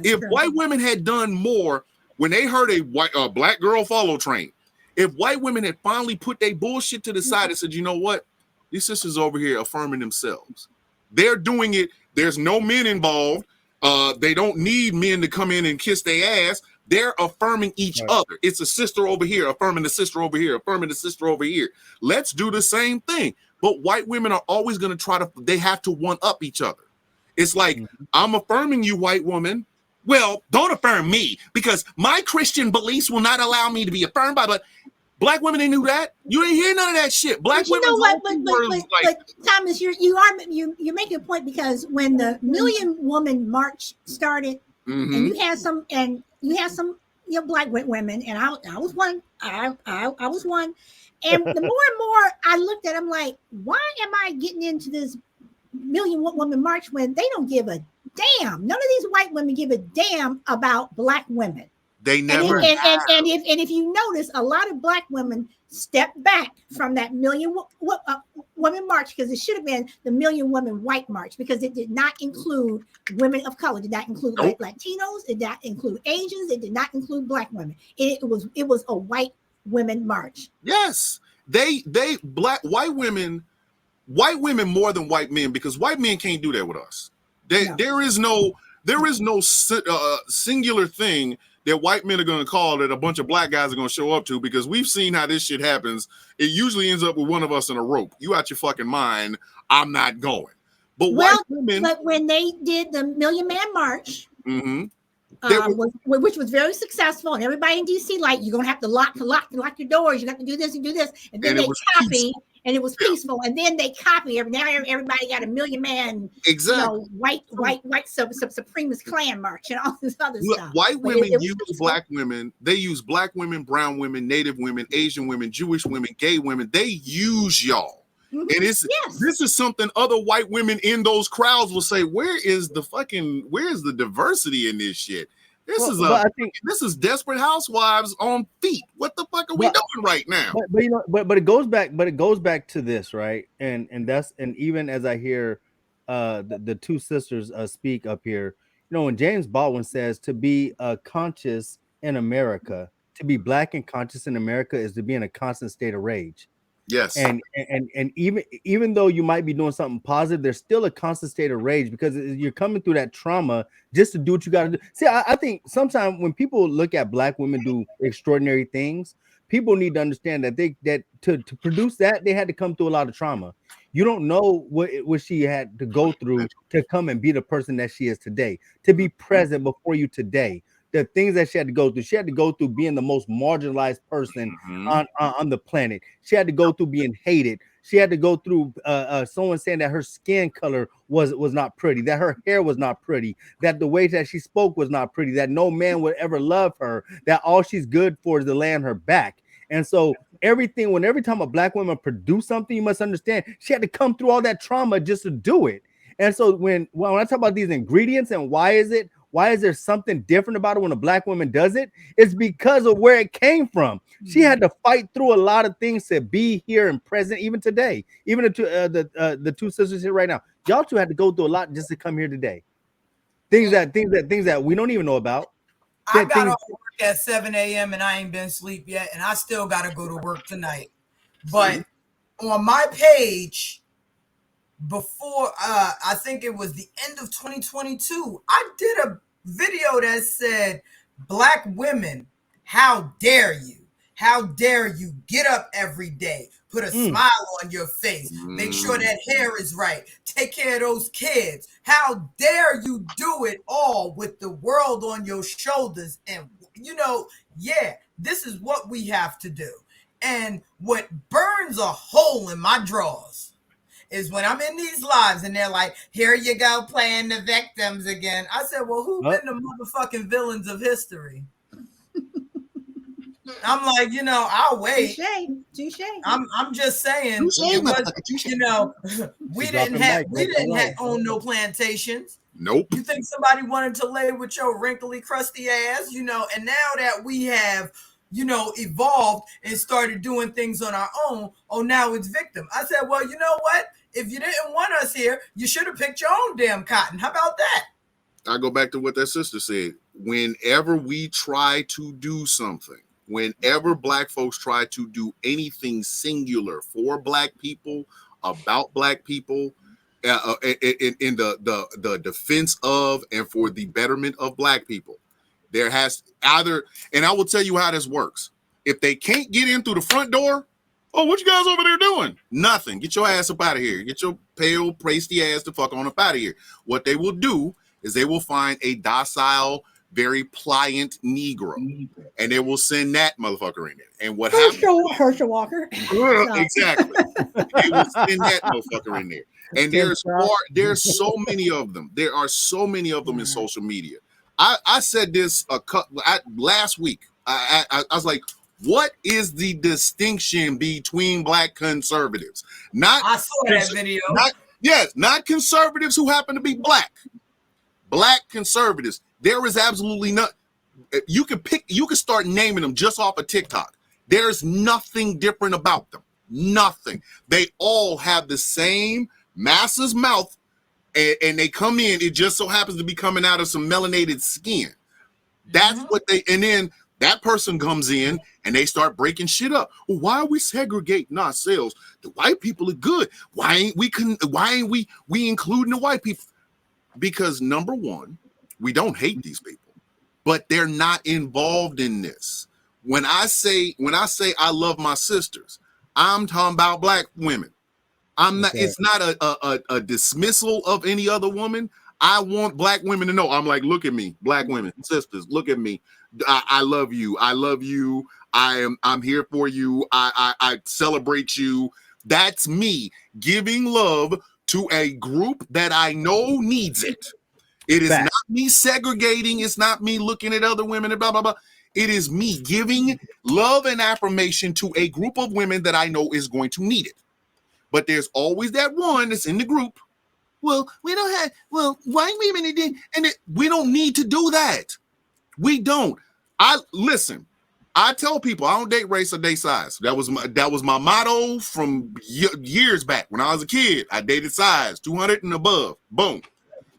If white women had done more when they heard a black girl follow train, if white women had finally put their bullshit to the side and said, you know what? These sisters over here affirming themselves. They're doing it. There's no men involved. They don't need men to come in and kiss their ass. They're affirming each other. It's a sister over here, affirming the sister over here, affirming the sister over here. Let's do the same thing. But white women are always going to they have to one up each other. It's like, I'm affirming you, white woman. Well, don't affirm me because my Christian beliefs will not allow me to be affirmed by, but black women didn't do that. You ain't hear none of that shit. Black women. You know what? But Thomas, you're making a point because when the Million Woman March started, and you had some black women, and I was one. I was one. And the more and more I looked at, I'm like, why am I getting into this Million Woman March when they don't give a damn? None of these white women give a damn about black women. They never. And if you notice, a lot of black women step back from that Million Woman March because it should have been the Million Woman White March because it did not include women of color. It did not include Latinos. It did not include Asians. It did not include black women. It was a white women march. Yes, white women more than white men because white men can't do that with us. There is no singular thing that white men are going to call that a bunch of black guys are going to show up to because we've seen how this shit happens. It usually ends up with one of us in a rope. You out your fucking mind. I'm not going. But white women. But when they did the Million Man March, which was very successful, and everybody in DC like you're gonna have to lock your doors. You got to do this and do this, and then they copied. and it was peaceful. And then they copy it. Now everybody got a million man, Exactly. white supremacist Klan march and all this other stuff. White But women it was use peaceful. black women. They use black women, brown women, Native women, Asian women, Jewish women, gay women. They use y'all. Mhm. And this is something other white women in those crowds will say, where's the diversity in this shit? This is Desperate Housewives on feet. What the fuck are we doing right now? But it goes back to this, right? And even as I hear the two sisters speak up here, when James Baldwin says to be conscious in America, to be black and conscious in America is to be in a constant state of rage. Yes. And even though you might be doing something positive, there's still a constant state of rage because you're coming through that trauma just to do what you got to do. See, I think sometimes when people look at black women do extraordinary things, people need to understand that to produce that, they had to come through a lot of trauma. You don't know what she had to go through to come and be the person that she is today, to be present before you today. The things that she had to go through. She had to go through being the most marginalized person on the planet. She had to go through being hated. She had to go through someone saying that her skin color was not pretty, that her hair was not pretty, that the way that she spoke was not pretty, that no man would ever love her, that all she's good for is to lay on her back. And so every time a black woman produce something, you must understand she had to come through all that trauma just to do it. And so when I talk about these ingredients and why is there something different about it when a black woman does it? It's because of where it came from. She had to fight through a lot of things to be here and present, even today. Even the two sisters here right now, y'all two had to go through a lot just to come here today. Things that we don't even know about. I got off work at 7 a.m. and I ain't been asleep yet, and I still got to go to work tonight. But on my page, before I think it was the end of 2022, I did a video that said, "Black women, how dare you? How dare you get up every day, put a smile on your face, make sure that hair is right, take care of those kids. How dare you do it all with the world on your shoulders?" And this is what we have to do. And what burns a hole in my drawers is when I'm in these lives and they're like, "Here you go, playing the victims again." I said, well, who's been the motherfucking villains of history? I'm like, I'll wait. Touche. I'm just saying, we didn't own no plantations. Nope. You think somebody wanted to lay with your wrinkly, crusty ass, and now that we have, evolved and started doing things on our own, now it's victim. I said, well, you know what? If you didn't want us here, you should have picked your own damn cotton. How about that? I go back to what that sister said. Whenever we try to do something, whenever black folks try to do anything singular for black people, about black people, in the defense of and for the betterment of black people, there has either, and I will tell you how this works. If they can't get in through the front door, oh, what you guys over there doing? Nothing. Get your ass up out of here. Get your pale, pasty ass the fuck on up out of here. What they will do is they will find a docile, very pliant Negro, and they will send that motherfucker in there. And what happens? Herschel Walker. Exactly. They will send that motherfucker in there. And there's so many of them. There are so many of them in social media. I said this last week. I was like, what is the distinction between black conservatives? I saw that video. Not conservatives who happen to be black. Black conservatives. There is absolutely not. You can start naming them just off of TikTok. There's nothing different about them. Nothing. They all have the same masses mouth, and they come in. It just so happens to be coming out of some melanated skin. That's what they. And then that person comes in and they start breaking shit up. Well, why are we segregating ourselves? The white people are good. Why ain't we including the white people? Because number one, we don't hate these people, but they're not involved in this. When I say I love my sisters, I'm talking about black women. I'm not. Okay. It's not a dismissal of any other woman. I want black women to know. I'm like, look at me, black women, sisters, look at me. I love you. I love you. I'm here for you. I celebrate you. That's me giving love to a group that I know needs it. It is not me segregating. It's not me looking at other women and blah, blah, blah. It is me giving love and affirmation to a group of women that I know is going to need it. But there's always that one that's in the group. Well, we don't have, white women, we don't need to do that. We don't. Listen, I tell people I don't date race or date size. That was my motto from years back when I was a kid. I dated size 200 and above. Boom.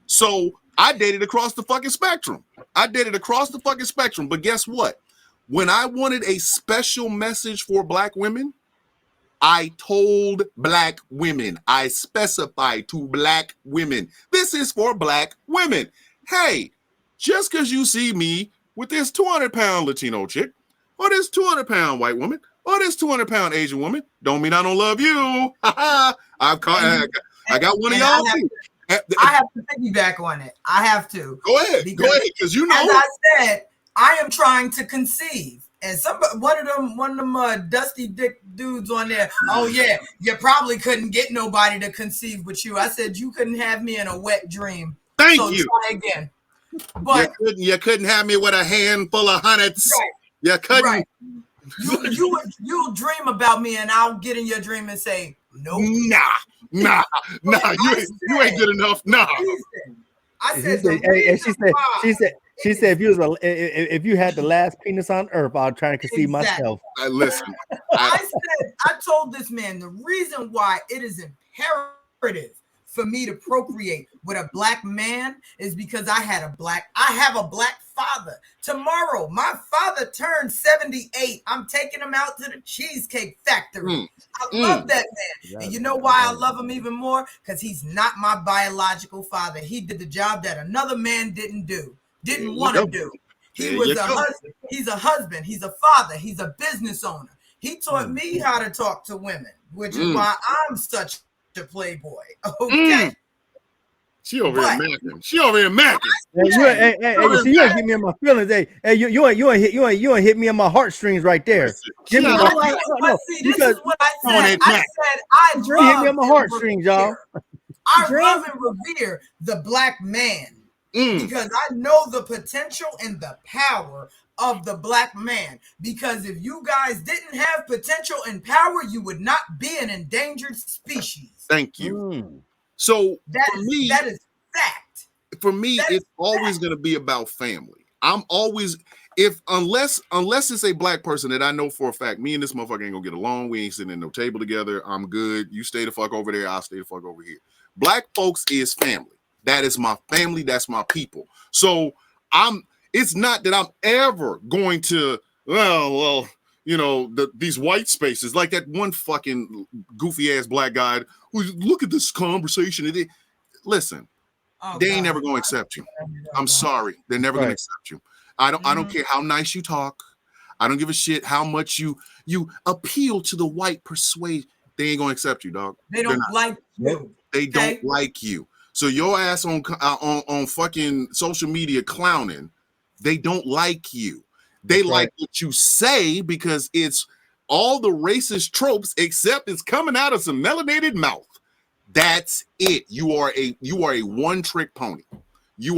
So I dated across the fucking spectrum. But guess what? When I wanted a special message for Black women, I told Black women. I specified to Black women. This is for Black women. Hey, just because you see me with this 200-pound Latino chick, or this 200-pound white woman, or this 200-pound Asian woman, don't mean I don't love you. I got one of y'all too. I have to piggyback on it. I have to. Go ahead, because you know. As I said, I am trying to conceive. And one of them dusty dick dudes on there. Oh yeah, you probably couldn't get nobody to conceive with you. I said you couldn't have me in a wet dream. Thank you. Try again. But you couldn't have me with a handful of hundreds. Right. You couldn't. Right. You'll dream about me, and I'll get in your dream and say, nope. Nah. You ain't good enough. Nah. I said, she said, if you had the last penis on earth, I'll try to conceive myself. Listen, I told this man the reason why it is imperative for me to procreate with a Black man is because I have a Black father. Tomorrow, my father turned 78. I'm taking him out to the Cheesecake Factory. I love that man. Yeah, and you know why I love him even more? Because he's not my biological father. He did the job that another man didn't want to do. He's a husband, he's a father, he's a business owner. He taught me how to talk to women, which is why I'm such a playboy. Okay. She over here macking. You ain't hit me in my feelings. Hey, you ain't hit me in my heartstrings right there. This is what I said. I said I hit me in my heartstrings, y'all. I love and revere the Black man because I know the potential and the power of the Black man. Because if you guys didn't have potential and power, you would not be an endangered species. Thank you. So that is fact. For me, it's always going to be about family. I'm always, unless it's a Black person that I know for a fact, me and this motherfucker ain't gonna get along. We ain't sitting at no table together. I'm good. You stay the fuck over there. I'll stay the fuck over here. Black folks is family. That is my family. That's my people. So it's not that I'm ever going to, these white spaces, like that one fucking goofy ass Black guy who, look at this conversation. Listen, they ain't never going to accept you. I'm sorry. They're never going to accept you. I don't care how nice you talk. I don't give a shit how much you appeal to the white persuasion. They ain't going to accept you, dog. They don't like you. They don't like you. So your ass on fucking social media clowning, they don't like you. They like what you say because it's all the racist tropes, except it's coming out of some melanated mouth. That's it. You are a one-trick pony. You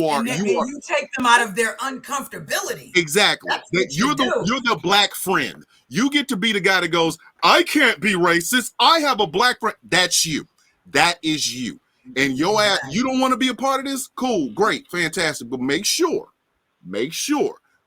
take them out of their uncomfortability. Exactly. You're the Black friend. You get to be the guy that goes, I can't be racist. I have a Black friend. That's you. That is you. And your ass, you don't want to be a part of this? Cool, great, fantastic. But make sure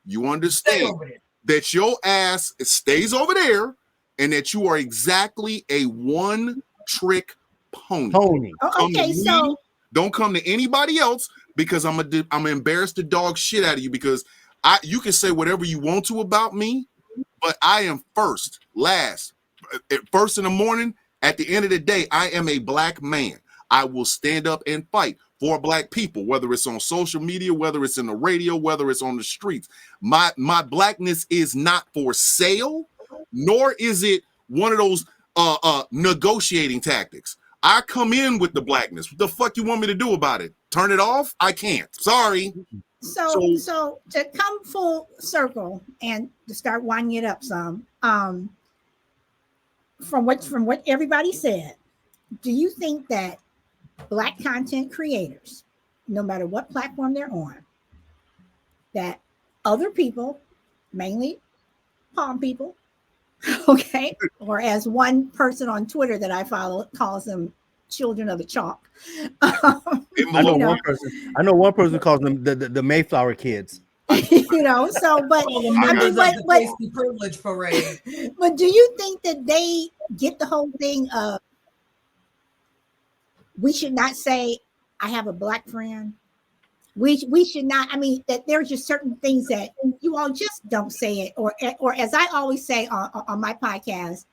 you understand that your ass stays over there and that you are exactly a one-trick pony. Okay, so don't come to anybody else because I'm embarrassed to dog shit out of you because you can say whatever you want to about me, but I am first, last, first in the morning. At the end of the day, I am a Black man. I will stand up and fight for Black people, whether it's on social media, whether it's in the radio, whether it's on the streets. My Blackness is not for sale, nor is it one of those negotiating tactics. I come in with the Blackness. What the fuck you want me to do about it? Turn it off? I can't. Sorry. So to come full circle and to start winding it up some, from what everybody said, do you think that Black content creators, no matter what platform they're on, that other people, mainly palm people, okay, or as one person on Twitter that I follow calls them children of the chalk. I know one person. I know one person calls them the Mayflower kids. So but I mean, but Tasty privilege parade. But do you think that they get the whole thing of we should not say I have a Black friend? We should not. I mean, that there's just certain things that you all just don't say it, or as I always say on my podcast,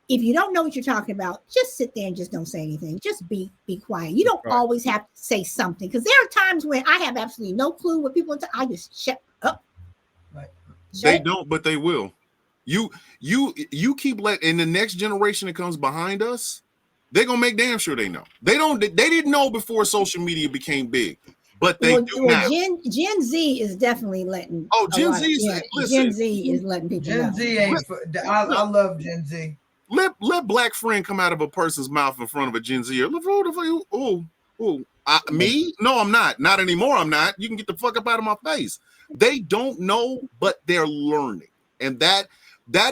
if you don't know what you're talking about, just sit there and just don't say anything. Just be quiet. You don't always have to say something, because there are times when I have absolutely no clue what people are. I just shut up. Right. They don't, but they will. You keep and the next generation that comes behind us, they're gonna make damn sure they know. They didn't know before social media became big. But they do now. Gen Z is definitely letting. Oh, Gen Z is letting people know. Gen Z ain't. I love Gen Z. Let Black friend come out of a person's mouth in front of a Gen Zer. Me? No, I'm not. Not anymore. I'm not. You can get the fuck up out of my face. They don't know, but they're learning, and that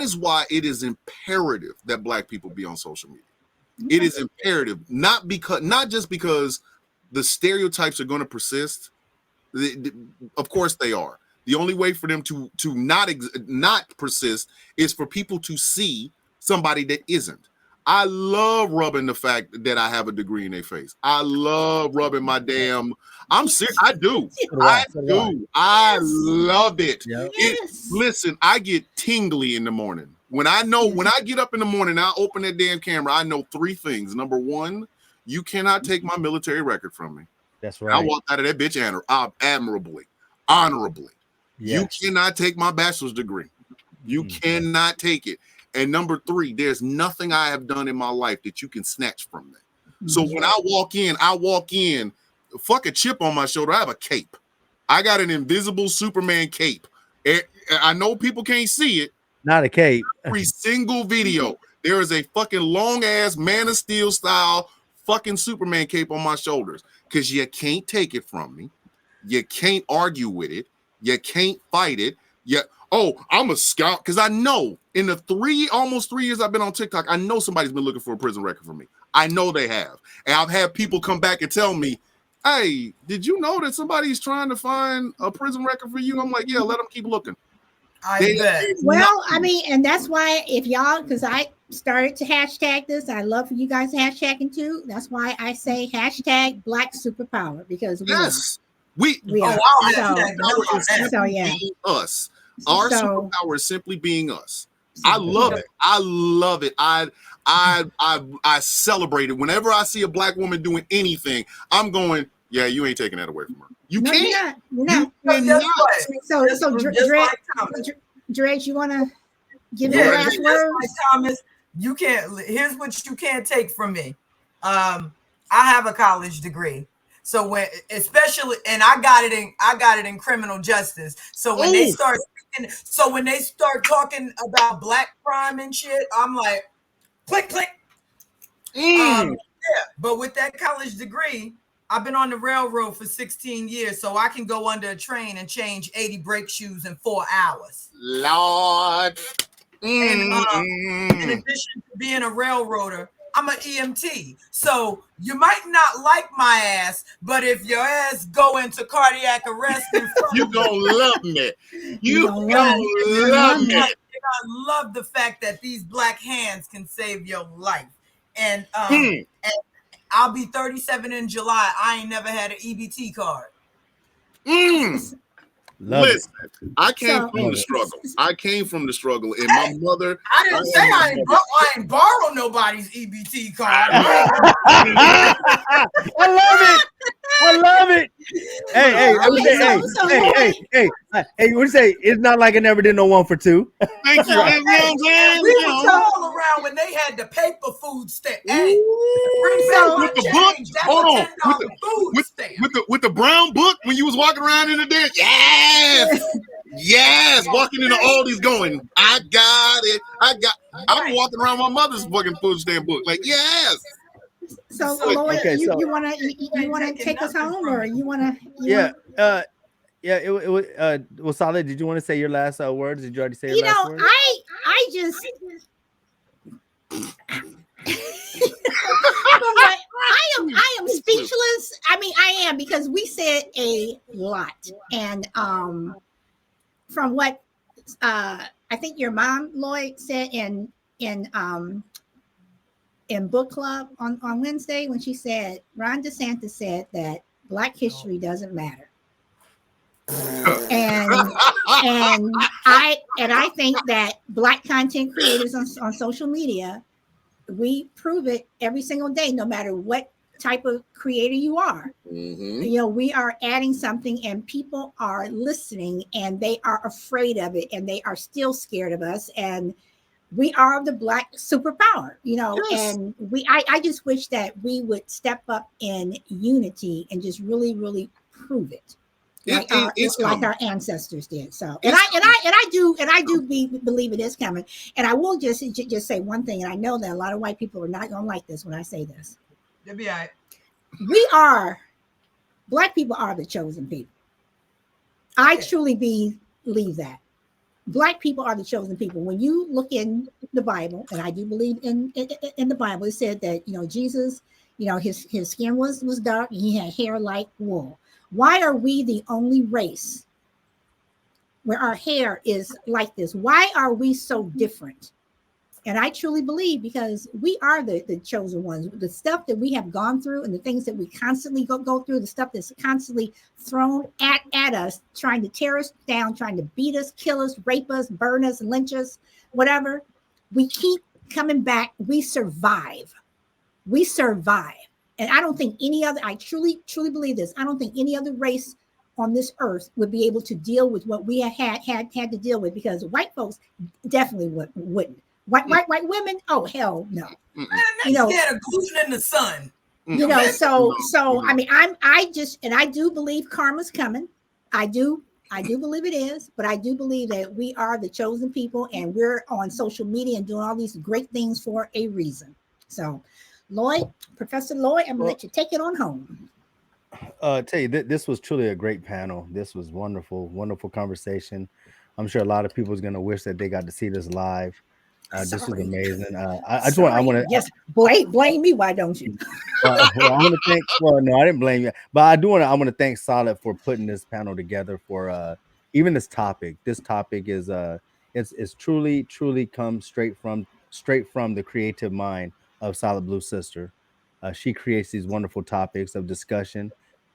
is why it is imperative that Black people be on social media. It is imperative, not just because the stereotypes are going to persist. Of course they are. The only way for them to not persist is for people to see somebody that isn't. I love rubbing the fact that I have a degree in their face. I love rubbing my damn. I'm serious. I do. I do. I love it. Listen, I get tingly in the morning. When I get up in the morning, I open that damn camera. I know 3 things. Number 1, you cannot take my military record from me. That's right. I walked out of that bitch admirably, honorably. Yes. You cannot take my bachelor's degree. You cannot take it. And number 3, there's nothing I have done in my life that you can snatch from me. So when I walk in, fuck a chip on my shoulder. I have a cape. I got an invisible Superman cape. I know people can't see it. Not a cape. Every single video, there is a fucking long ass Man of Steel style fucking Superman cape on my shoulders, because you can't take it from me. You can't argue with it. You can't fight it. I'm a scout, because I know in the almost 3 years I've been on TikTok, I know somebody's been looking for a prison record for me. I know they have. And I've had people come back and tell me, hey, did you know that somebody's trying to find a prison record for you? I'm like, yeah, let them keep looking. I bet. Well, I mean, and that's why because I started to hashtag this, I love for you guys hashtagging too. That's why I say hashtag Black superpower, because we are. Us. Our superpower is simply being us. I love it. I love it. I celebrate it. Whenever I see a Black woman doing anything, I'm going, yeah, you ain't taking that away from her. You can't. You're not. So Dredge, you want to give your last words? Thomas, you can't. Here's what you can't take from me. I have a college degree, so especially, and I got it in criminal justice. So when they start talking about Black crime and shit, I'm like, click, click. But with that college degree, I've been on the railroad for 16 years, so I can go under a train and change 80 brake shoes in 4 hours. Lord. And in addition to being a railroader, I'm an EMT. So you might not like my ass, but if your ass go into cardiac arrest, you gonna love me. You gonna love me. You're gonna love the fact that these Black hands can save your life. And I'll be 37 in July. I ain't never had an EBT card. Listen, I came from the struggle. I came from the struggle, and my mother. I didn't say I ain't borrow nobody's EBT card. I love it. Hey, what you say? It's not like I never did no 1 for 2. Thank you. We were all around when they had the paper food stamp. Hey, with the book. Hold on. With the brown book when you was walking around in the day. Yes. Yes, walking into all these going, I got it. I'm walking around my mother's fucking food stamp book. Like, yes. So, So, Lloyd, okay, so you wanna take us home, or you wanna yeah, yeah, it was well, Solid, did you want to say your last words? Did you already say your you last know, words? I just from what I am speechless. I mean, I am, because we said a lot, and from what I think your mom Lloyd said in book club on Wednesday, when she said Ron DeSantis said that Black history doesn't matter, and I think that Black content creators on social media, we prove it every single day, no matter what type of creator you are. Mm-hmm. You know, we are adding something, and people are listening, and they are afraid of it, and they are still scared of us, and we are the Black superpower, you know. Yes. And I just wish that we would step up in unity and just really, really prove it. It's Like coming. our ancestors did. So, and I do believe it is coming. And I will just say one thing, and I know that a lot of white people are not going to like this when I say this. They'll be all right. Black people are the chosen people. I truly believe that Black people are the chosen people. When you look in the Bible, and I do believe in the Bible, it said that, you know, Jesus, you know, his skin was dark, and he had hair like wool. Why are we the only race where our hair is like this? Why are we so different? And I truly believe because we are the chosen ones. The stuff that we have gone through, and the things that we constantly go through, the stuff that's constantly thrown at us, trying to tear us down, trying to beat us, kill us, rape us, burn us, lynch us, whatever. We keep coming back. We survive. We survive. And I don't think any other, I truly believe this. I don't think any other race on this earth would be able to deal with what we had to deal with, because white folks definitely wouldn't. White women, oh hell no. Man, they scared of gluten in the sun. You know, so I mean, I do believe karma's coming. I do believe it is, but I do believe that we are the chosen people, and we're on social media and doing all these great things for a reason. So, Professor Lloyd, I'm gonna let you take it on home. Tell you, this was truly a great panel. This was wonderful conversation. I'm sure a lot of people is gonna wish that they got to see this live. This was amazing. I want to. Yes, blame me. Why don't you? Well, I want to thank. Well, no, I didn't blame you, but I want to thank Solid for putting this panel together. For even this topic. This topic is it's truly comes straight from the creative mind of Solid Blue Sister. She creates these wonderful topics of discussion,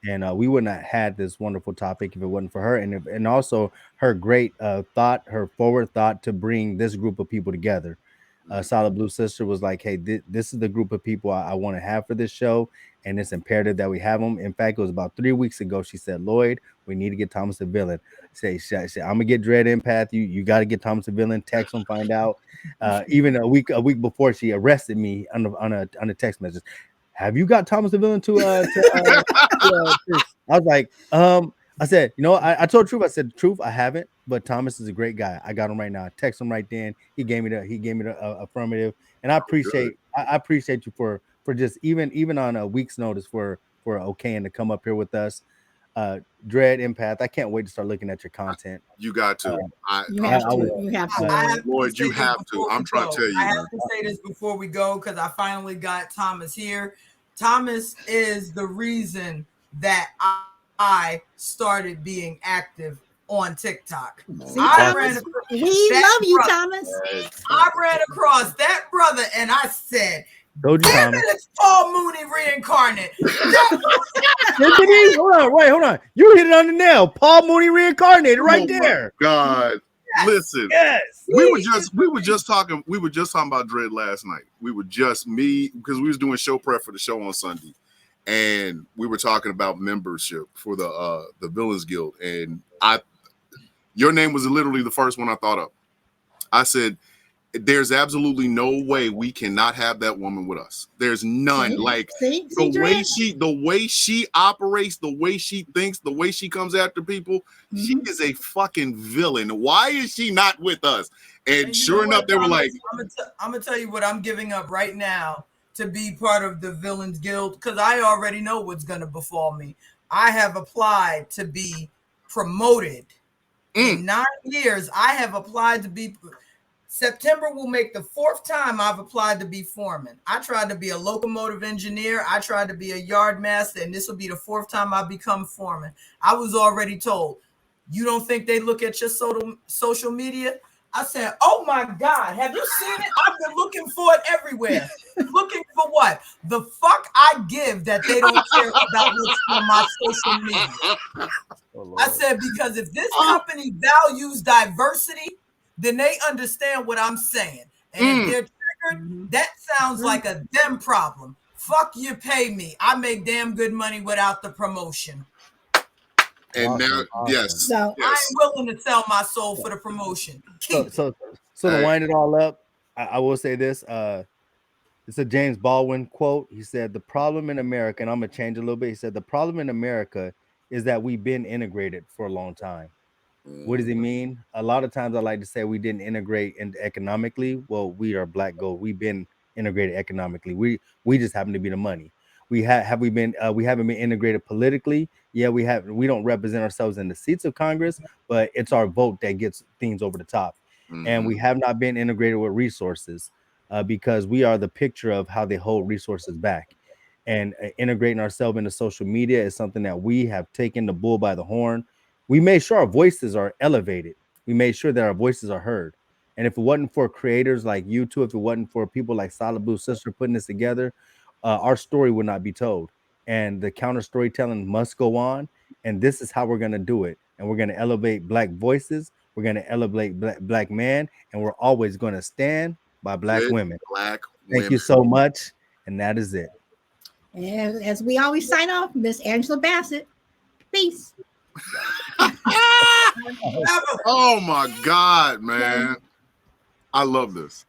and we wouldn't have had this wonderful topic if it wasn't for her, and also her great thought, her forward thought to bring this group of people together. Solid Blue Sister was like, "Hey, this is the group of people I want to have for this show, and it's imperative that we have them." In fact, it was about 3 weeks ago. She said, "Lloyd, we need to get Thomas the Villain." Say, I'm gonna get Dread Empath. You got to get Thomas the Villain. Text him, find out. Even a week before, she arrested me on a text message. Have you got Thomas the Villain to I was like, I said, you know, I told Truth. I said, Truth, I haven't, but Thomas is a great guy. I got him right now. I text him right then. He gave me the affirmative, and I appreciate you for just even on a week's notice for okaying to come up here with us. Dread Empath, I can't wait to start looking at your content. You got to. You have to. Lloyd, you have to. I'm trying to tell you. I have to say this before we go, because I finally got Thomas here. Thomas is the reason that I started being active on TikTok. See, Thomas, we love you, Thomas. I ran across that brother and I said, damn it, it's Paul Mooney reincarnate. Hold on. You hit it on the nail. Paul Mooney reincarnated right there. God. Yes. Listen. Yes. We were just talking about Dread last night. We were just because we was doing show prep for the show on Sunday. And we were talking about membership for the Villains Guild. And your name was literally the first one I thought of. I said, there's absolutely no way we cannot have that woman with us. There's none. The way she operates, the way she thinks, the way she comes after people, she is a fucking villain. Why is she not with us? And sure enough, they were like, I'm gonna tell you what I'm giving up right now to be part of the Villains Guild, because I already know what's gonna befall me. I have applied to be promoted. In 9 years, I have applied to be. September will make the 4th time I've applied to be foreman. I tried to be a locomotive engineer. I tried to be a yard master, and this will be the 4th time I become foreman. I was already told, you don't think they look at your social media? I said, oh my God, have you seen it? I've been looking for it everywhere. Looking for what? The fuck I give that they don't care about what's on my social media. I said, because if this company values diversity, then they understand what I'm saying. And if they're triggered, that sounds like a them problem. Fuck you, pay me. I make damn good money without the promotion. And now, yes, So I'm willing to sell my soul for the promotion. So to wind it all up, I will say this. It's a James Baldwin quote. He said, the problem in America, and I'm going to change a little bit. He said, the problem in America is that we've been integrated for a long time. What does he mean? A lot of times I like to say we didn't integrate economically. Well, we are Black Gold. We've been integrated economically. We just happen to be the money. We haven't been integrated politically. Yeah, we have. We don't represent ourselves in the seats of Congress, but it's our vote that gets things over the top. And we have not been integrated with resources because we are the picture of how they hold resources back. And integrating ourselves into social media is something that we have taken the bull by the horn. We made sure our voices are elevated. We made sure that our voices are heard. And if it wasn't for creators like you two, if it wasn't for people like Solid Blue Sister putting this together, our story would not be told. And the counter storytelling must go on. And this is how we're going to do it. And we're going to elevate Black voices. We're going to elevate black men. And we're always going to stand by Black women. Thank you so much. And that is it. And as we always sign off, Miss Angela Bassett. Peace. Oh my God, man. I love this.